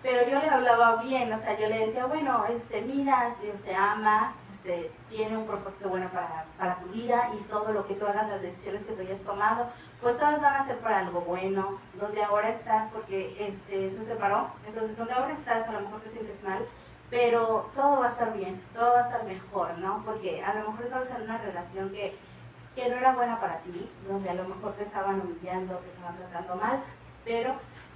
[SPEAKER 4] pero yo le hablaba bien, o sea, yo le decía, bueno, mira, Dios te ama, tiene un propósito bueno para tu vida y todo lo que tú hagas, las decisiones que tú hayas tomado, pues todas van a ser para algo bueno. Donde ahora estás, porque se separó, entonces donde ahora estás a lo mejor te sientes mal, pero todo va a estar bien, todo va a estar mejor, ¿no? Porque a lo mejor estabas en una relación que no era buena para ti, donde a lo mejor te estaban humillando, te estaban tratando mal, pero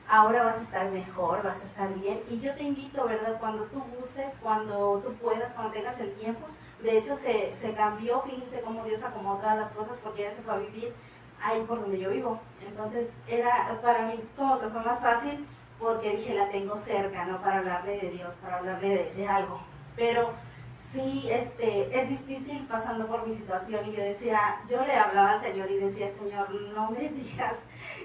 [SPEAKER 4] ahora vas a estar mejor, vas a estar bien. Y yo te invito, ¿verdad? Cuando tú gustes, cuando tú puedas, cuando tengas el tiempo. De hecho, se cambió, fíjense cómo Dios acomodó todas las cosas, porque ella se fue a vivir ahí por donde yo vivo. Entonces, era para mí como que fue más fácil, porque dije, la tengo cerca, ¿no? Para hablarle de Dios, para hablarle de algo. Pero sí, es difícil pasando por mi situación, y yo le hablaba al Señor y decía, Señor, no me digas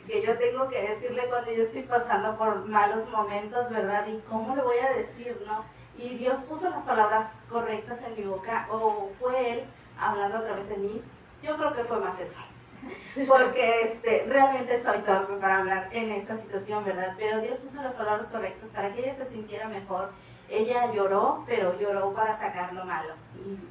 [SPEAKER 4] que yo tengo que decirle cuando yo estoy pasando por malos momentos, ¿verdad? ¿Y cómo le voy a decir, no? Y Dios puso las palabras correctas en mi boca, o fue Él hablando a través de mí. Yo creo que fue más eso, porque realmente soy torpe para hablar en esa situación, ¿verdad? Pero Dios puso las palabras correctas para que ella se sintiera mejor. Ella lloró, pero lloró para sacar lo malo,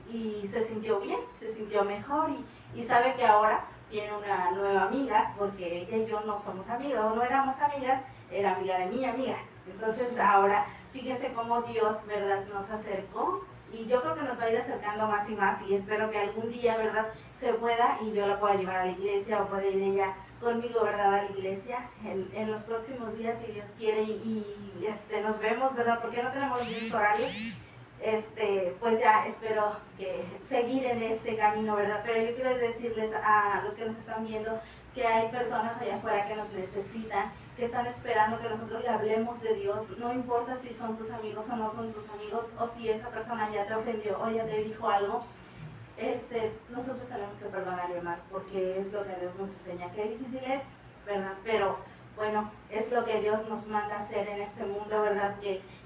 [SPEAKER 4] y se sintió bien, se sintió mejor, y sabe que ahora tiene una nueva amiga, porque ella y yo no somos amigas, no éramos amigas, era amiga de mi amiga. Entonces ahora, fíjense cómo Dios, ¿verdad?, nos acercó, y yo creo que nos va a ir acercando más y más, y espero que algún día, ¿verdad?, se pueda, y yo la pueda llevar a la iglesia, o pueda ir ella conmigo, ¿verdad?, a la iglesia en los próximos días, si Dios quiere, y nos vemos, ¿verdad?, porque no tenemos los mismos horarios. Pues ya espero que seguir en este camino, ¿verdad? Pero yo quiero decirles a los que nos están viendo que hay personas allá afuera que nos necesitan, que están esperando que nosotros le hablemos de Dios. No importa si son tus amigos o no son tus amigos, o si esa persona ya te ofendió o ya te dijo algo. Nosotros tenemos que perdonar y amar, porque es lo que Dios nos enseña. Qué difícil es, ¿verdad? Pero bueno, es lo que Dios nos manda hacer en este mundo, ¿verdad?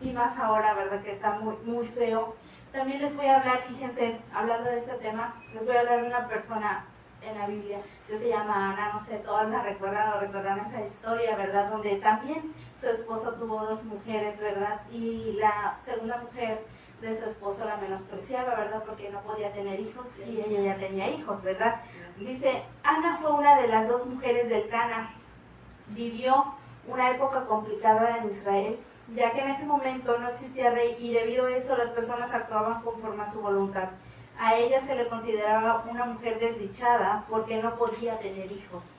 [SPEAKER 4] Y más ahora, ¿verdad?, que está muy, muy feo. También les voy a hablar, fíjense, hablando de este tema, les voy a hablar de una persona en la Biblia que se llama Ana. No sé, todos la recuerdan o recuerdan esa historia, ¿verdad?, donde también su esposo tuvo 2 mujeres, ¿verdad? Y la segunda mujer de su esposo la menospreciaba, ¿verdad?, porque no podía tener hijos, y ella ya tenía hijos, ¿verdad? Dice, Ana fue una de las 2 mujeres del Cana. Vivió una época complicada en Israel, ya que en ese momento no existía rey, y debido a eso las personas actuaban conforme a su voluntad. A ella se le consideraba una mujer desdichada porque no podía tener hijos.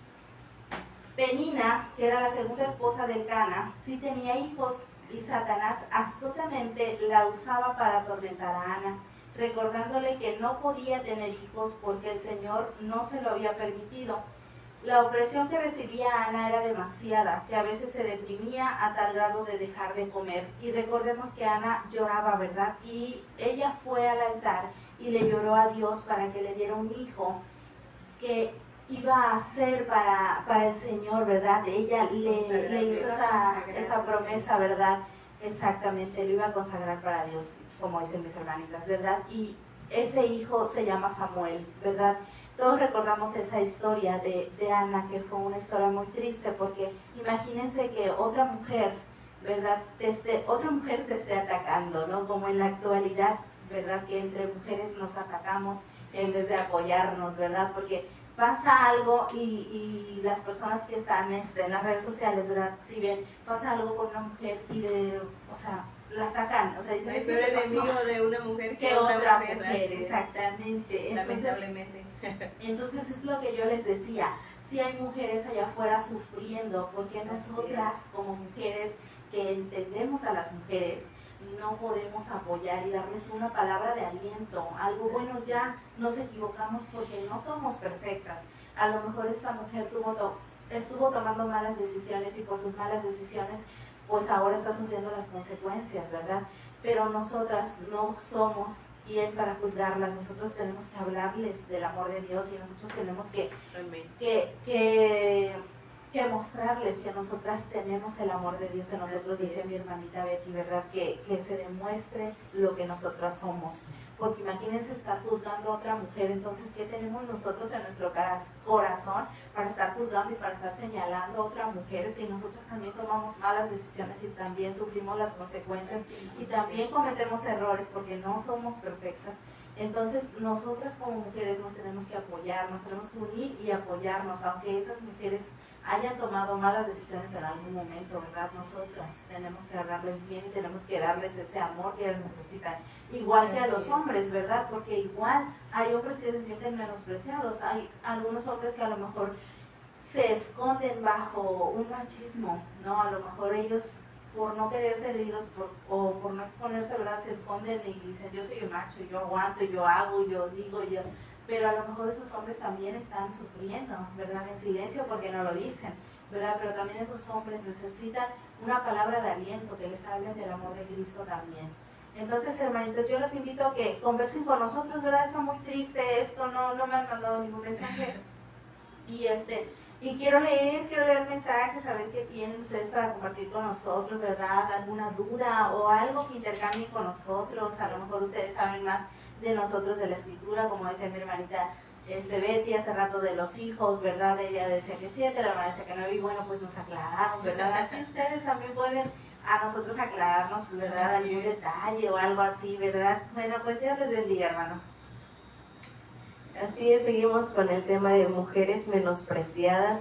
[SPEAKER 4] Penina, que era la segunda esposa del Cana, sí tenía hijos, y Satanás astutamente la usaba para atormentar a Ana, recordándole que no podía tener hijos porque el Señor no se lo había permitido. La opresión que recibía Ana era demasiada, que a veces se deprimía a tal grado de dejar de comer. Y recordemos que Ana lloraba, ¿verdad? Y ella fue al altar y le lloró a Dios para que le diera un hijo que iba a ser para el Señor, ¿verdad? Ella le hizo esa promesa, ¿verdad? Exactamente, lo iba a consagrar para Dios, como dicen mis hermanitas, ¿verdad? Y ese hijo se llama Samuel, ¿verdad? Todos recordamos esa historia de Ana, que fue una historia muy triste, porque imagínense que otra mujer ¿verdad? Otra mujer te esté atacando, ¿no? Como en la actualidad, ¿verdad? Que entre mujeres nos atacamos en vez de apoyarnos, ¿verdad? Porque pasa algo y las personas que están en las redes sociales, ¿verdad? Si ven, pasa algo con una mujer y la atacan, o sea, dicen,
[SPEAKER 2] el peor enemigo de una mujer
[SPEAKER 4] que otra mujer, exactamente.
[SPEAKER 2] Lamentablemente.
[SPEAKER 4] Entonces es lo que yo les decía, si hay mujeres allá afuera sufriendo, porque nosotras como mujeres que entendemos a las mujeres, no podemos apoyar y darles una palabra de aliento, algo bueno? Ya nos equivocamos porque no somos perfectas. A lo mejor esta mujer estuvo tomando malas decisiones y por sus malas decisiones pues ahora está sufriendo las consecuencias, ¿verdad? Pero nosotras no somos quien para juzgarlas, nosotros tenemos que hablarles del amor de Dios y nosotros tenemos que mostrarles que nosotras tenemos el amor de Dios en nosotros, dice mi hermanita Betty, ¿verdad? Que se demuestre lo que nosotras somos. Porque imagínense estar juzgando a otra mujer, entonces, ¿qué tenemos nosotros en nuestro corazón para estar juzgando y para estar señalando a otra mujer si nosotros también tomamos malas decisiones y también sufrimos las consecuencias y también cometemos errores porque no somos perfectas? Entonces, nosotras como mujeres nos tenemos que apoyar, nos tenemos que unir y apoyarnos, aunque esas mujeres hayan tomado malas decisiones en algún momento, ¿verdad? Nosotras tenemos que hablarles bien y tenemos que darles ese amor que ellas necesitan. Igual que a los hombres, ¿verdad? Porque igual hay hombres que se sienten menospreciados, hay algunos hombres que a lo mejor se esconden bajo un machismo, ¿no? A lo mejor ellos, por no querer ser heridos o por no exponerse, ¿verdad? Se esconden y dicen, yo soy un macho, yo aguanto, yo hago, yo digo, yo... Pero a lo mejor esos hombres también están sufriendo, ¿verdad? En silencio porque no lo dicen, ¿verdad? Pero también esos hombres necesitan una palabra de aliento, que les hablen del amor de Cristo también. Entonces, hermanitos, yo los invito a que conversen con nosotros, ¿verdad? Está muy triste esto, no me han mandado ningún mensaje. Y quiero leer mensajes, a ver qué tienen ustedes para compartir con nosotros, ¿verdad? Alguna duda o algo que intercambien con nosotros. A lo mejor ustedes saben más de nosotros, de la escritura, como decía mi hermanita Betty hace rato de los hijos, ¿verdad? Ella decía que 7, la hermana decía que 9, y bueno, pues nos aclararon, ¿verdad? Así ustedes también pueden a nosotros aclararnos, ¿verdad? Algún detalle o algo así, ¿verdad? Bueno, pues Dios les bendiga, hermanos.
[SPEAKER 2] Así es, seguimos con el tema de mujeres menospreciadas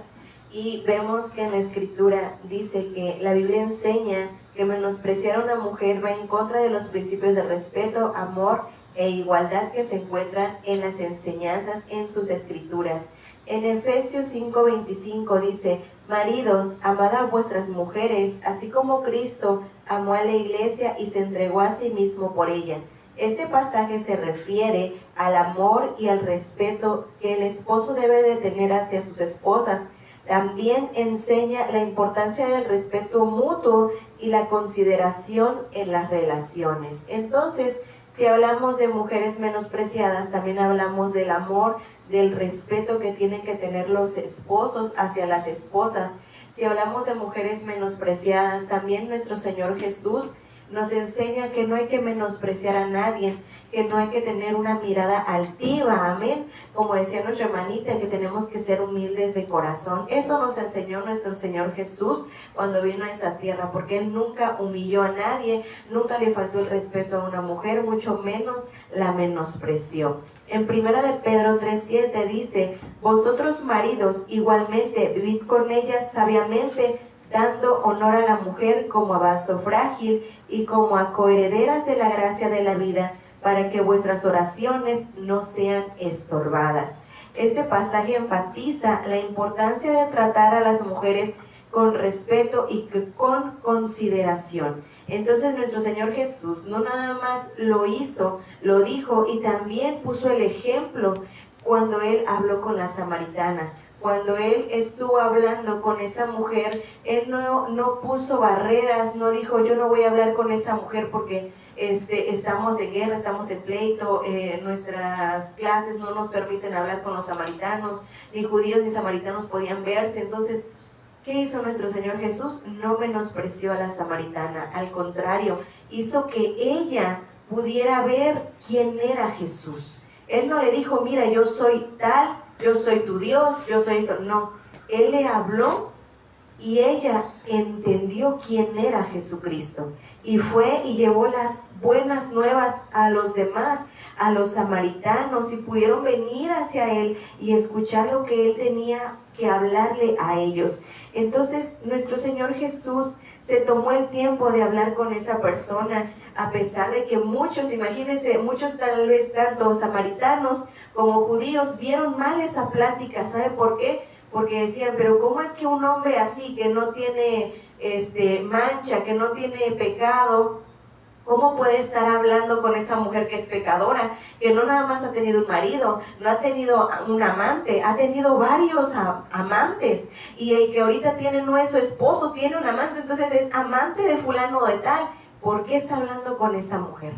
[SPEAKER 2] y vemos que en la escritura dice que la Biblia enseña que menospreciar a una mujer va en contra de los principios de respeto, amor e igualdad que se encuentran en las enseñanzas en sus escrituras. En Efesios 5:25 dice, maridos, amad a vuestras mujeres, así como Cristo amó a la iglesia y se entregó a sí mismo por ella. Este pasaje se refiere al amor y al respeto que el esposo debe de tener hacia sus esposas. También enseña la importancia del respeto mutuo y la consideración en las relaciones. Entonces, si hablamos de mujeres menospreciadas, también hablamos del amor, del respeto que tienen que tener los esposos hacia las esposas. Si hablamos de mujeres menospreciadas, también nuestro Señor Jesús nos enseña que no hay que menospreciar a nadie, que no hay que tener una mirada altiva, amén. Como decía nuestra hermanita, que tenemos que ser humildes de corazón. Eso nos enseñó nuestro Señor Jesús cuando vino a esa tierra, porque Él nunca humilló a nadie, nunca le faltó el respeto a una mujer, mucho menos la menospreció. En 1 de Pedro 3:7 dice, vosotros maridos igualmente vivid con ellas sabiamente, dando honor a la mujer como a vaso frágil y como a coherederas de la gracia de la vida, para que vuestras oraciones no sean estorbadas. Este pasaje enfatiza la importancia de tratar a las mujeres con respeto y con consideración. Entonces nuestro Señor Jesús no nada más lo hizo, lo dijo y también puso el ejemplo cuando Él habló con la samaritana. Cuando Él estuvo hablando con esa mujer, Él no puso barreras, no dijo yo no voy a hablar con esa mujer porque estamos en guerra, estamos en pleito, nuestras clases no nos permiten hablar con los samaritanos, ni judíos ni samaritanos podían verse. Entonces, ¿qué hizo nuestro Señor Jesús? No menospreció a la samaritana, al contrario, hizo que ella pudiera ver quién era Jesús. Él no le dijo, mira, yo soy tal, yo soy tu Dios, yo soy eso. No, Él le habló Y ella entendió quién era Jesucristo. Y fue y llevó las buenas nuevas a los demás, a los samaritanos, y pudieron venir hacia él y escuchar lo que él tenía que hablarle a ellos. Entonces, nuestro Señor Jesús se tomó el tiempo de hablar con esa persona, a pesar de que muchos, imagínense, muchos tal vez tanto samaritanos como judíos vieron mal esa plática. ¿Sabe por qué? Porque decían, pero ¿cómo es que un hombre así, que no tiene mancha, que no tiene pecado, cómo puede estar hablando con esa mujer que es pecadora, que no nada más ha tenido un marido, no ha tenido un amante, ha tenido varios amantes, y el que ahorita tiene no es su esposo, tiene un amante, entonces es amante de fulano de tal? ¿Por qué está hablando con esa mujer?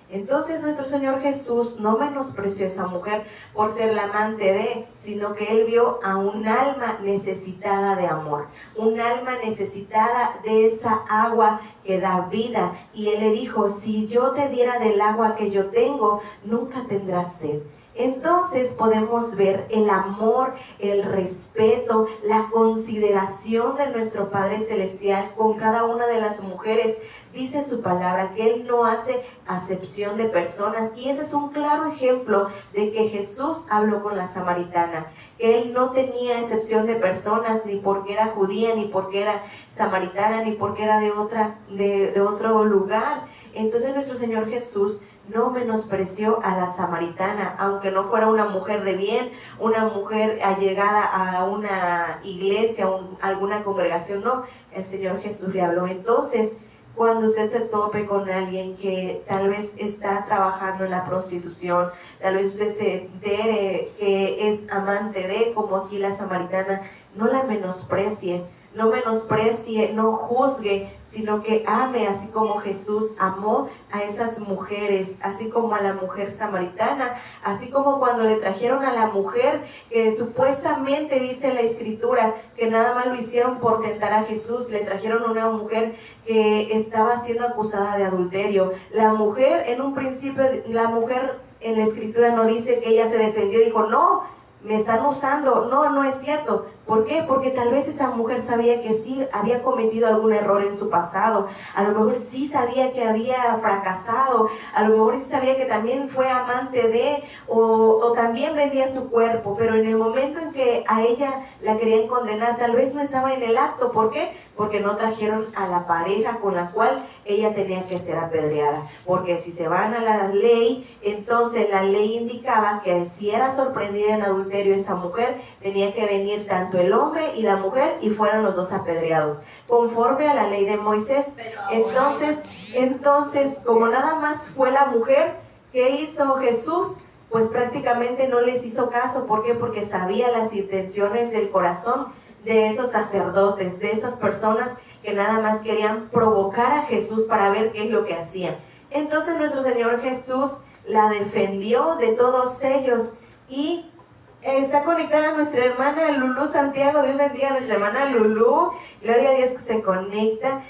[SPEAKER 2] Entonces nuestro Señor Jesús no menospreció a esa mujer por ser la amante de, sino que Él vio a un alma necesitada de amor, un alma necesitada de esa agua que da vida. Y Él le dijo, si yo te diera del agua que yo tengo, nunca tendrás sed. Entonces podemos ver el amor, el respeto, la consideración de nuestro Padre Celestial con cada una de las mujeres. Dice su palabra que Él no hace acepción de personas, y ese es un claro ejemplo de que Jesús habló con la samaritana, que Él no tenía excepción de personas, ni porque era judía, ni porque era samaritana, ni porque era de otro lugar. Entonces nuestro Señor Jesús no menospreció a la samaritana, aunque no fuera una mujer de bien, una mujer allegada a una iglesia, alguna congregación, no, el Señor Jesús le habló. Entonces, cuando usted se tope con alguien que tal vez está trabajando en la prostitución, tal vez usted se entere que es amante de, como aquí la samaritana, no la menosprecie. No menosprecie, no juzgue, sino que ame, así como Jesús amó a esas mujeres, así como a la mujer samaritana, así como cuando le trajeron a la mujer que supuestamente dice la Escritura que nada más lo hicieron por tentar a Jesús. Le trajeron a una mujer que estaba siendo acusada de adulterio. La mujer, en un principio, la mujer en la Escritura no dice que ella se defendió y dijo, no, me están usando. No, no es cierto. ¿Por qué? Porque tal vez esa mujer sabía que sí había cometido algún error en su pasado, a lo mejor sí sabía que había fracasado, a lo mejor sí sabía que también fue amante de, o también vendía su cuerpo, pero en el momento en que a ella la querían condenar, tal vez no estaba en el acto. ¿Por qué? Porque no trajeron a la pareja con la cual ella tenía que ser apedreada. Porque si se van a la ley, entonces la ley indicaba que si era sorprendida en adulterio esa mujer, tenía que venir tanto el hombre y la mujer, y fueron los dos apedreados, conforme a la ley de Moisés. Entonces, como nada más fue la mujer, ¿qué hizo Jesús? Pues prácticamente no les hizo caso. ¿Por qué? Porque sabía las intenciones del corazón de esos sacerdotes, de esas personas que nada más querían provocar a Jesús para ver qué es lo que hacían. Entonces nuestro Señor Jesús la defendió de todos ellos. Y está conectada nuestra hermana Lulú Santiago. Dios bendiga a nuestra hermana Lulú, gloria a Dios que se conecta.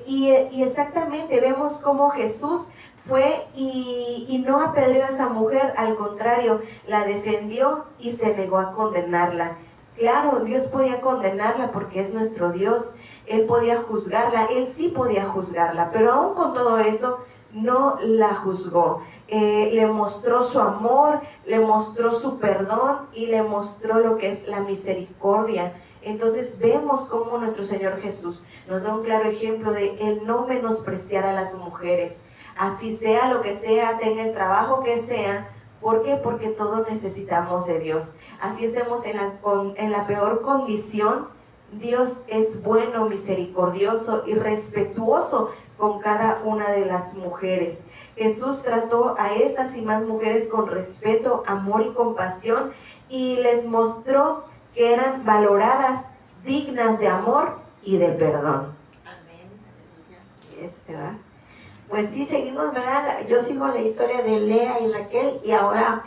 [SPEAKER 2] Y exactamente vemos cómo Jesús fue y no apedreó a esa mujer, al contrario, la defendió y se negó a condenarla. Claro, Dios podía condenarla porque es nuestro Dios. Él podía juzgarla, Él sí podía juzgarla, pero aún con todo eso no la juzgó. Le mostró su amor, le mostró su perdón y le mostró lo que es la misericordia. Entonces vemos cómo nuestro Señor Jesús nos da un claro ejemplo de el no menospreciar a las mujeres. Así sea lo que sea, tenga el trabajo que sea. ¿Por qué? Porque todos necesitamos de Dios. Así estemos en la peor condición, Dios es bueno, misericordioso y respetuoso con cada una de las mujeres. Jesús trató a estas y más mujeres con respeto, amor y compasión, y les mostró que eran valoradas, dignas de amor y de perdón.
[SPEAKER 3] Amén. Así es, ¿verdad? Pues sí, seguimos, ¿verdad? Yo sigo la historia de Lea y Raquel, y ahora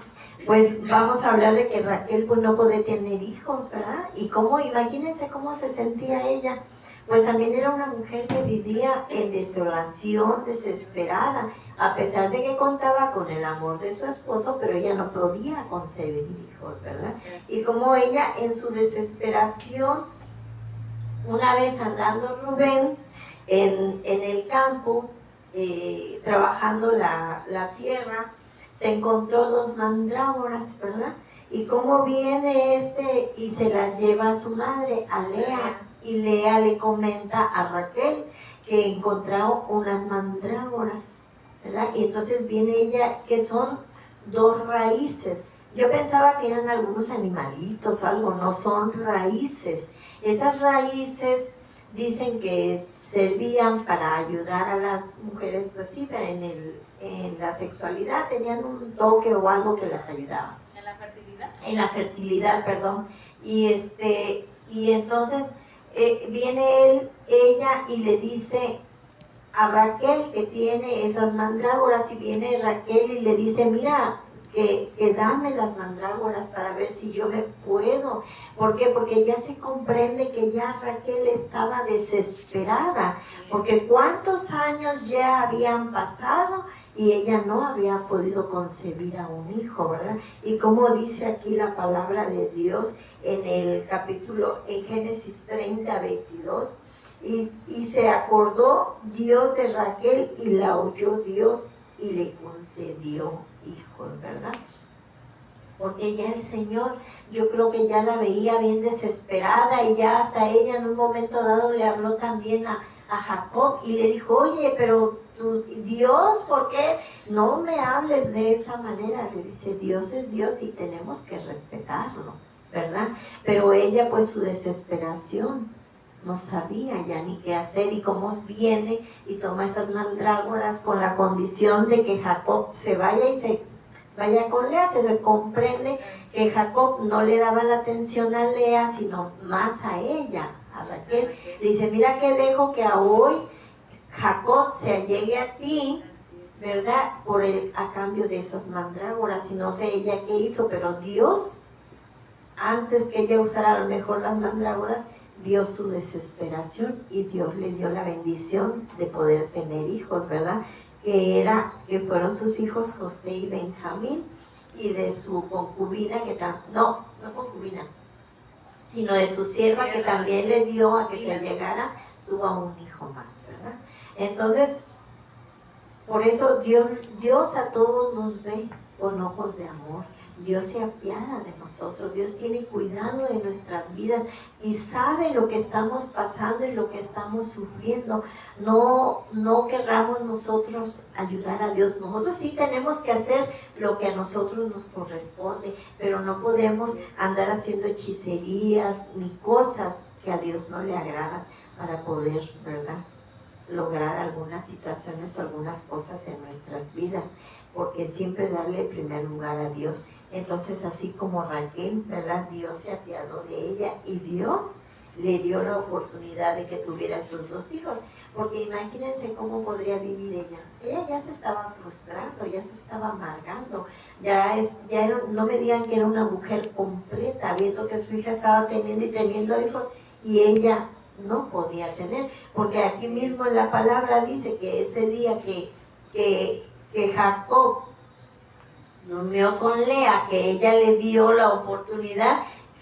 [SPEAKER 3] pues vamos a hablar de que Raquel pues no podía tener hijos, ¿verdad? Y cómo, imagínense cómo se sentía ella. Pues también era una mujer que vivía en desolación, desesperada, a pesar de que contaba con el amor de su esposo, pero ella no podía concebir hijos, ¿verdad? Y como ella en su desesperación una vez andando Rubén en el campo, trabajando la tierra, se encontró 2 mandrágoras, ¿verdad? Y cómo viene y se las lleva a su madre, a Lea, y Lea le comenta a Raquel que encontró unas mandrágoras, ¿verdad? Y entonces viene ella, que son 2 raíces. Yo pensaba que eran algunos animalitos o algo, no, son raíces. Esas raíces dicen que servían para ayudar a las mujeres, pues sí, en la sexualidad, tenían un toque o algo que las ayudaba.
[SPEAKER 4] ¿En la fertilidad?
[SPEAKER 3] En la fertilidad, perdón. Y entonces viene ella y le dice a Raquel que tiene esas mandrágoras, y viene Raquel y le dice, mira, que dame las mandrágoras para ver si yo me puedo. ¿Por qué? Porque ya se comprende que ya Raquel estaba desesperada, porque cuántos años ya habían pasado y ella no había podido concebir a un hijo, ¿verdad? Y como dice aquí la palabra de Dios en el capítulo, en Génesis 30, 22, y se acordó Dios de Raquel y la oyó Dios y le concedió hijos, ¿verdad? Porque ya el Señor, yo creo que ya la veía bien desesperada, y ya hasta ella en un momento dado le habló también a Jacob y le dijo, oye, pero Dios, ¿por qué no me hables de esa manera? Le dice, Dios es Dios y tenemos que respetarlo, ¿verdad? Pero ella, pues su desesperación, no sabía ya ni qué hacer, y cómo viene y toma esas mandrágoras con la condición de que Jacob se vaya y se vaya con Lea. Se comprende que Jacob no le daba la atención a Lea, sino más a ella, a Raquel. Le dice, mira que dejo que a hoy Jacob se allegue a ti, ¿verdad? A cambio de esas mandrágoras. Y no sé ella qué hizo, pero Dios, antes que ella usara a lo mejor las mandrágoras, vio su desesperación y Dios le dio la bendición de poder tener hijos, ¿verdad? Que fueron sus hijos José y Benjamín, y de su concubina, no concubina, sino de su sierva, que también le dio a que se llegara, tuvo a un hijo más, ¿verdad? Entonces, por eso Dios a todos nos ve con ojos de amor. Dios se apiada de nosotros, Dios tiene cuidado de nuestras vidas y sabe lo que estamos pasando y lo que estamos sufriendo. No querramos nosotros ayudar a Dios. Nosotros sí tenemos que hacer lo que a nosotros nos corresponde, pero no podemos andar haciendo hechicerías ni cosas que a Dios no le agradan para poder, ¿verdad?, lograr algunas situaciones o algunas cosas en nuestras vidas, porque siempre darle primer lugar a Dios. Entonces, así como Raquel, ¿verdad?, Dios se apiadó de ella y Dios le dio la oportunidad de que tuviera sus 2 hijos, porque imagínense cómo podría vivir ella. Ella ya se estaba frustrando, ya se estaba amargando, no me digan que era una mujer completa, viendo que su hija estaba teniendo y teniendo hijos y ella no podía tener, porque aquí mismo en la palabra dice que ese día que Jacob durmió con Lea, que ella le dio la oportunidad,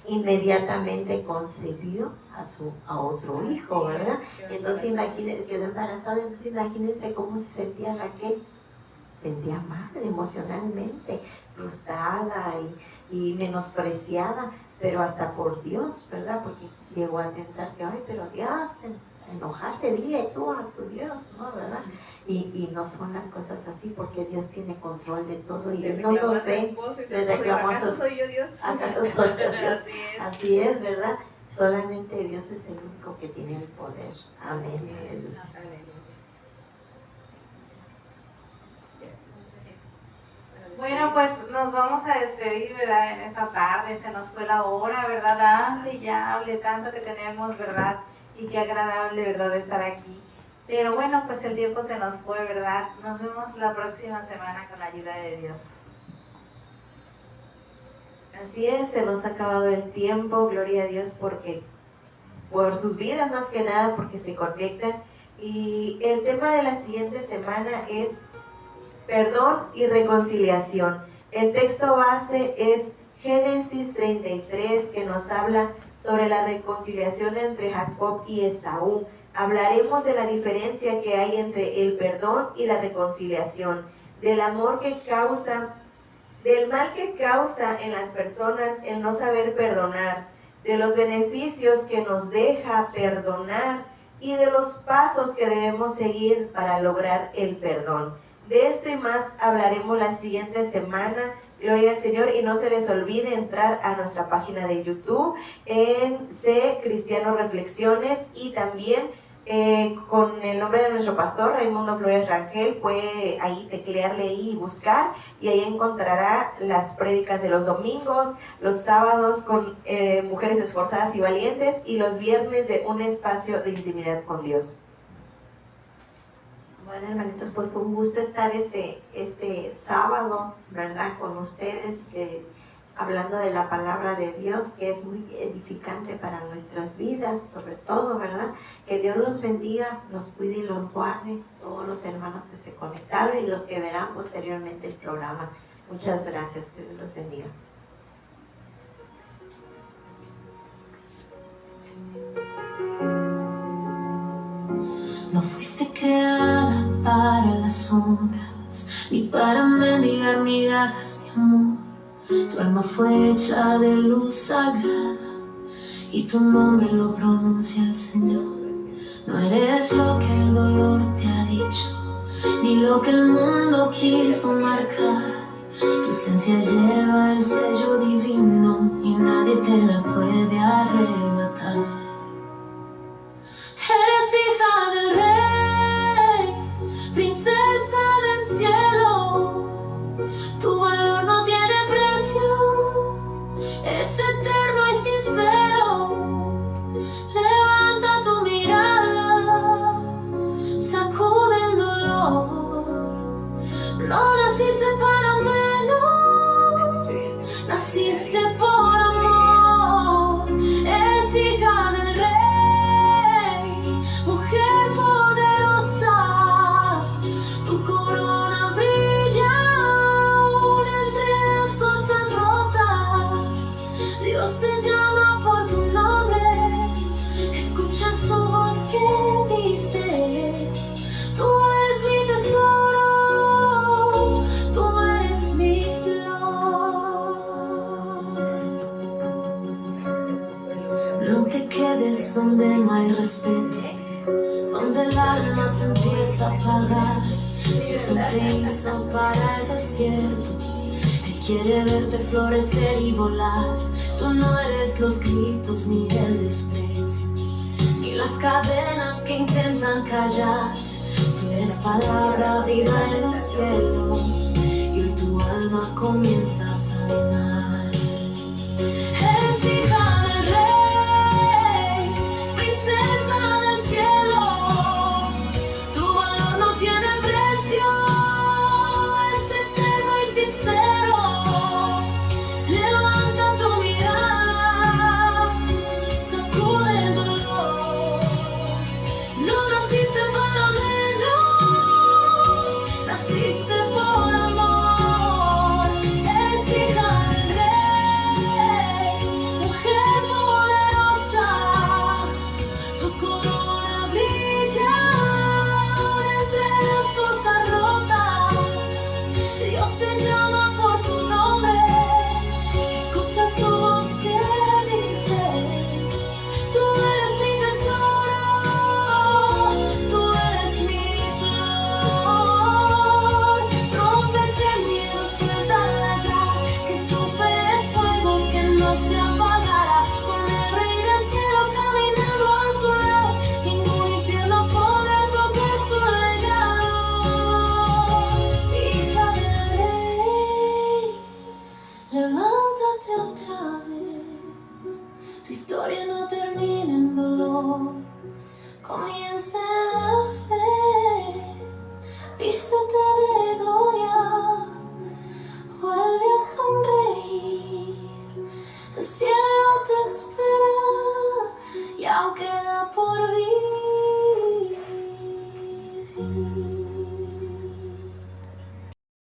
[SPEAKER 3] inmediatamente concebió a otro hijo, ¿verdad? Entonces imagínense, quedó embarazada. Entonces imagínense cómo se sentía Raquel. Sentía mal emocionalmente, frustrada y menospreciada, pero hasta por Dios, ¿verdad? Porque llegó a tentar que, ay, pero Dios, enojarse, dile tú a tu Dios, ¿no? ¿Verdad? Y no son las cosas así, porque Dios tiene control de todo y Él no nos ve. Le reclamó a su
[SPEAKER 4] ¿Acaso soy yo Dios?
[SPEAKER 3] ¿Acaso soy yo Dios?
[SPEAKER 4] Así es,
[SPEAKER 3] ¿verdad? Solamente Dios es el único que tiene el poder. Amén.
[SPEAKER 4] Bueno, pues nos vamos a despedir, ¿verdad? En esta tarde, se nos fue la hora, ¿verdad? Hable y hable tanto que tenemos, ¿verdad? Y qué agradable, ¿verdad?, de estar aquí. Pero bueno, pues el tiempo se nos fue, ¿verdad? Nos vemos la próxima semana con la ayuda de Dios.
[SPEAKER 2] Así es, se nos ha acabado el tiempo, gloria a Dios por sus vidas más que nada, porque se conectan. Y el tema de la siguiente semana es perdón y reconciliación. El texto base es Génesis 33, que nos habla sobre la reconciliación entre Jacob y Esaú. Hablaremos de la diferencia que hay entre el perdón y la reconciliación, del amor que causa, del mal que causa en las personas el no saber perdonar, de los beneficios que nos deja perdonar y de los pasos que debemos seguir para lograr el perdón. De esto y más hablaremos la siguiente semana. Gloria al Señor, y no se les olvide entrar a nuestra página de YouTube en C Cristiano Reflexiones, y también con el nombre de nuestro pastor Raimundo Flores Rangel. Puede ahí teclearle y buscar, y ahí encontrará las prédicas de los domingos, los sábados con mujeres esforzadas y valientes, y los viernes de un espacio de intimidad con Dios.
[SPEAKER 3] Bueno, hermanitos, pues fue un gusto estar este sábado, ¿verdad?, con ustedes, hablando de la palabra de Dios, que es muy edificante para nuestras vidas, sobre todo, ¿verdad? Que Dios los bendiga, los cuide y los guarde, todos los hermanos que se conectaron y los que verán posteriormente el programa. Muchas gracias, que Dios los bendiga.
[SPEAKER 5] No fuiste creada para las sombras, ni para mendigar migajas de amor. Tu alma fue hecha de luz sagrada, y tu nombre lo pronuncia el Señor. No eres lo que el dolor te ha dicho, ni lo que el mundo quiso marcar. Tu esencia lleva el sello divino, y nadie te la puede arrebatar. Eres hija del Rey, princesa del cielo. Tu valor no tiene precio, es eterno y sincero. Levanta tu mirada, sacude el dolor. No naciste para menos, naciste por amor. Eres hija del Rey, mujer poderosa. Tu corona brilla aún entre las cosas rotas. Dios te llama por tu nombre, escucha su voz que dice: tú eres mi tesoro, tú eres mi flor. No te quedes donde no hay respeto, donde el alma se empieza a apagar. Dios no te hizo para el desierto, Él quiere verte florecer y volar. Tú no eres los gritos ni el desprecio, ni las cadenas que intentan callar. Tú eres palabra viva en los cielos, y hoy tu alma comienza a sanar. Eres hija del Rey, princesa del cielo. Tu valor no tiene precio, es eterno y sincero. Levanta tu mirada, sacude el dolor. No naciste para menos, naciste por amor. Eres hija del Rey, mujer poderosa. Tu corona brilla entre las cosas rotas. Dios te llama por tu nombre, escucha su voz que dice: tú eres mi tesoro, tú eres mi flor. Rómpete el miedo, suéltala ya, que su fe es fuego que no se apagará. Con el Rey del cielo caminando a su lado, ningún infierno podrá tocar su legado. Hija del Rey, levántate otra vez. Tu historia no termina en dolor, comienza en la fe. Vístete de gloria, vuelve a sonreír. El cielo te espera y aún queda por vivir.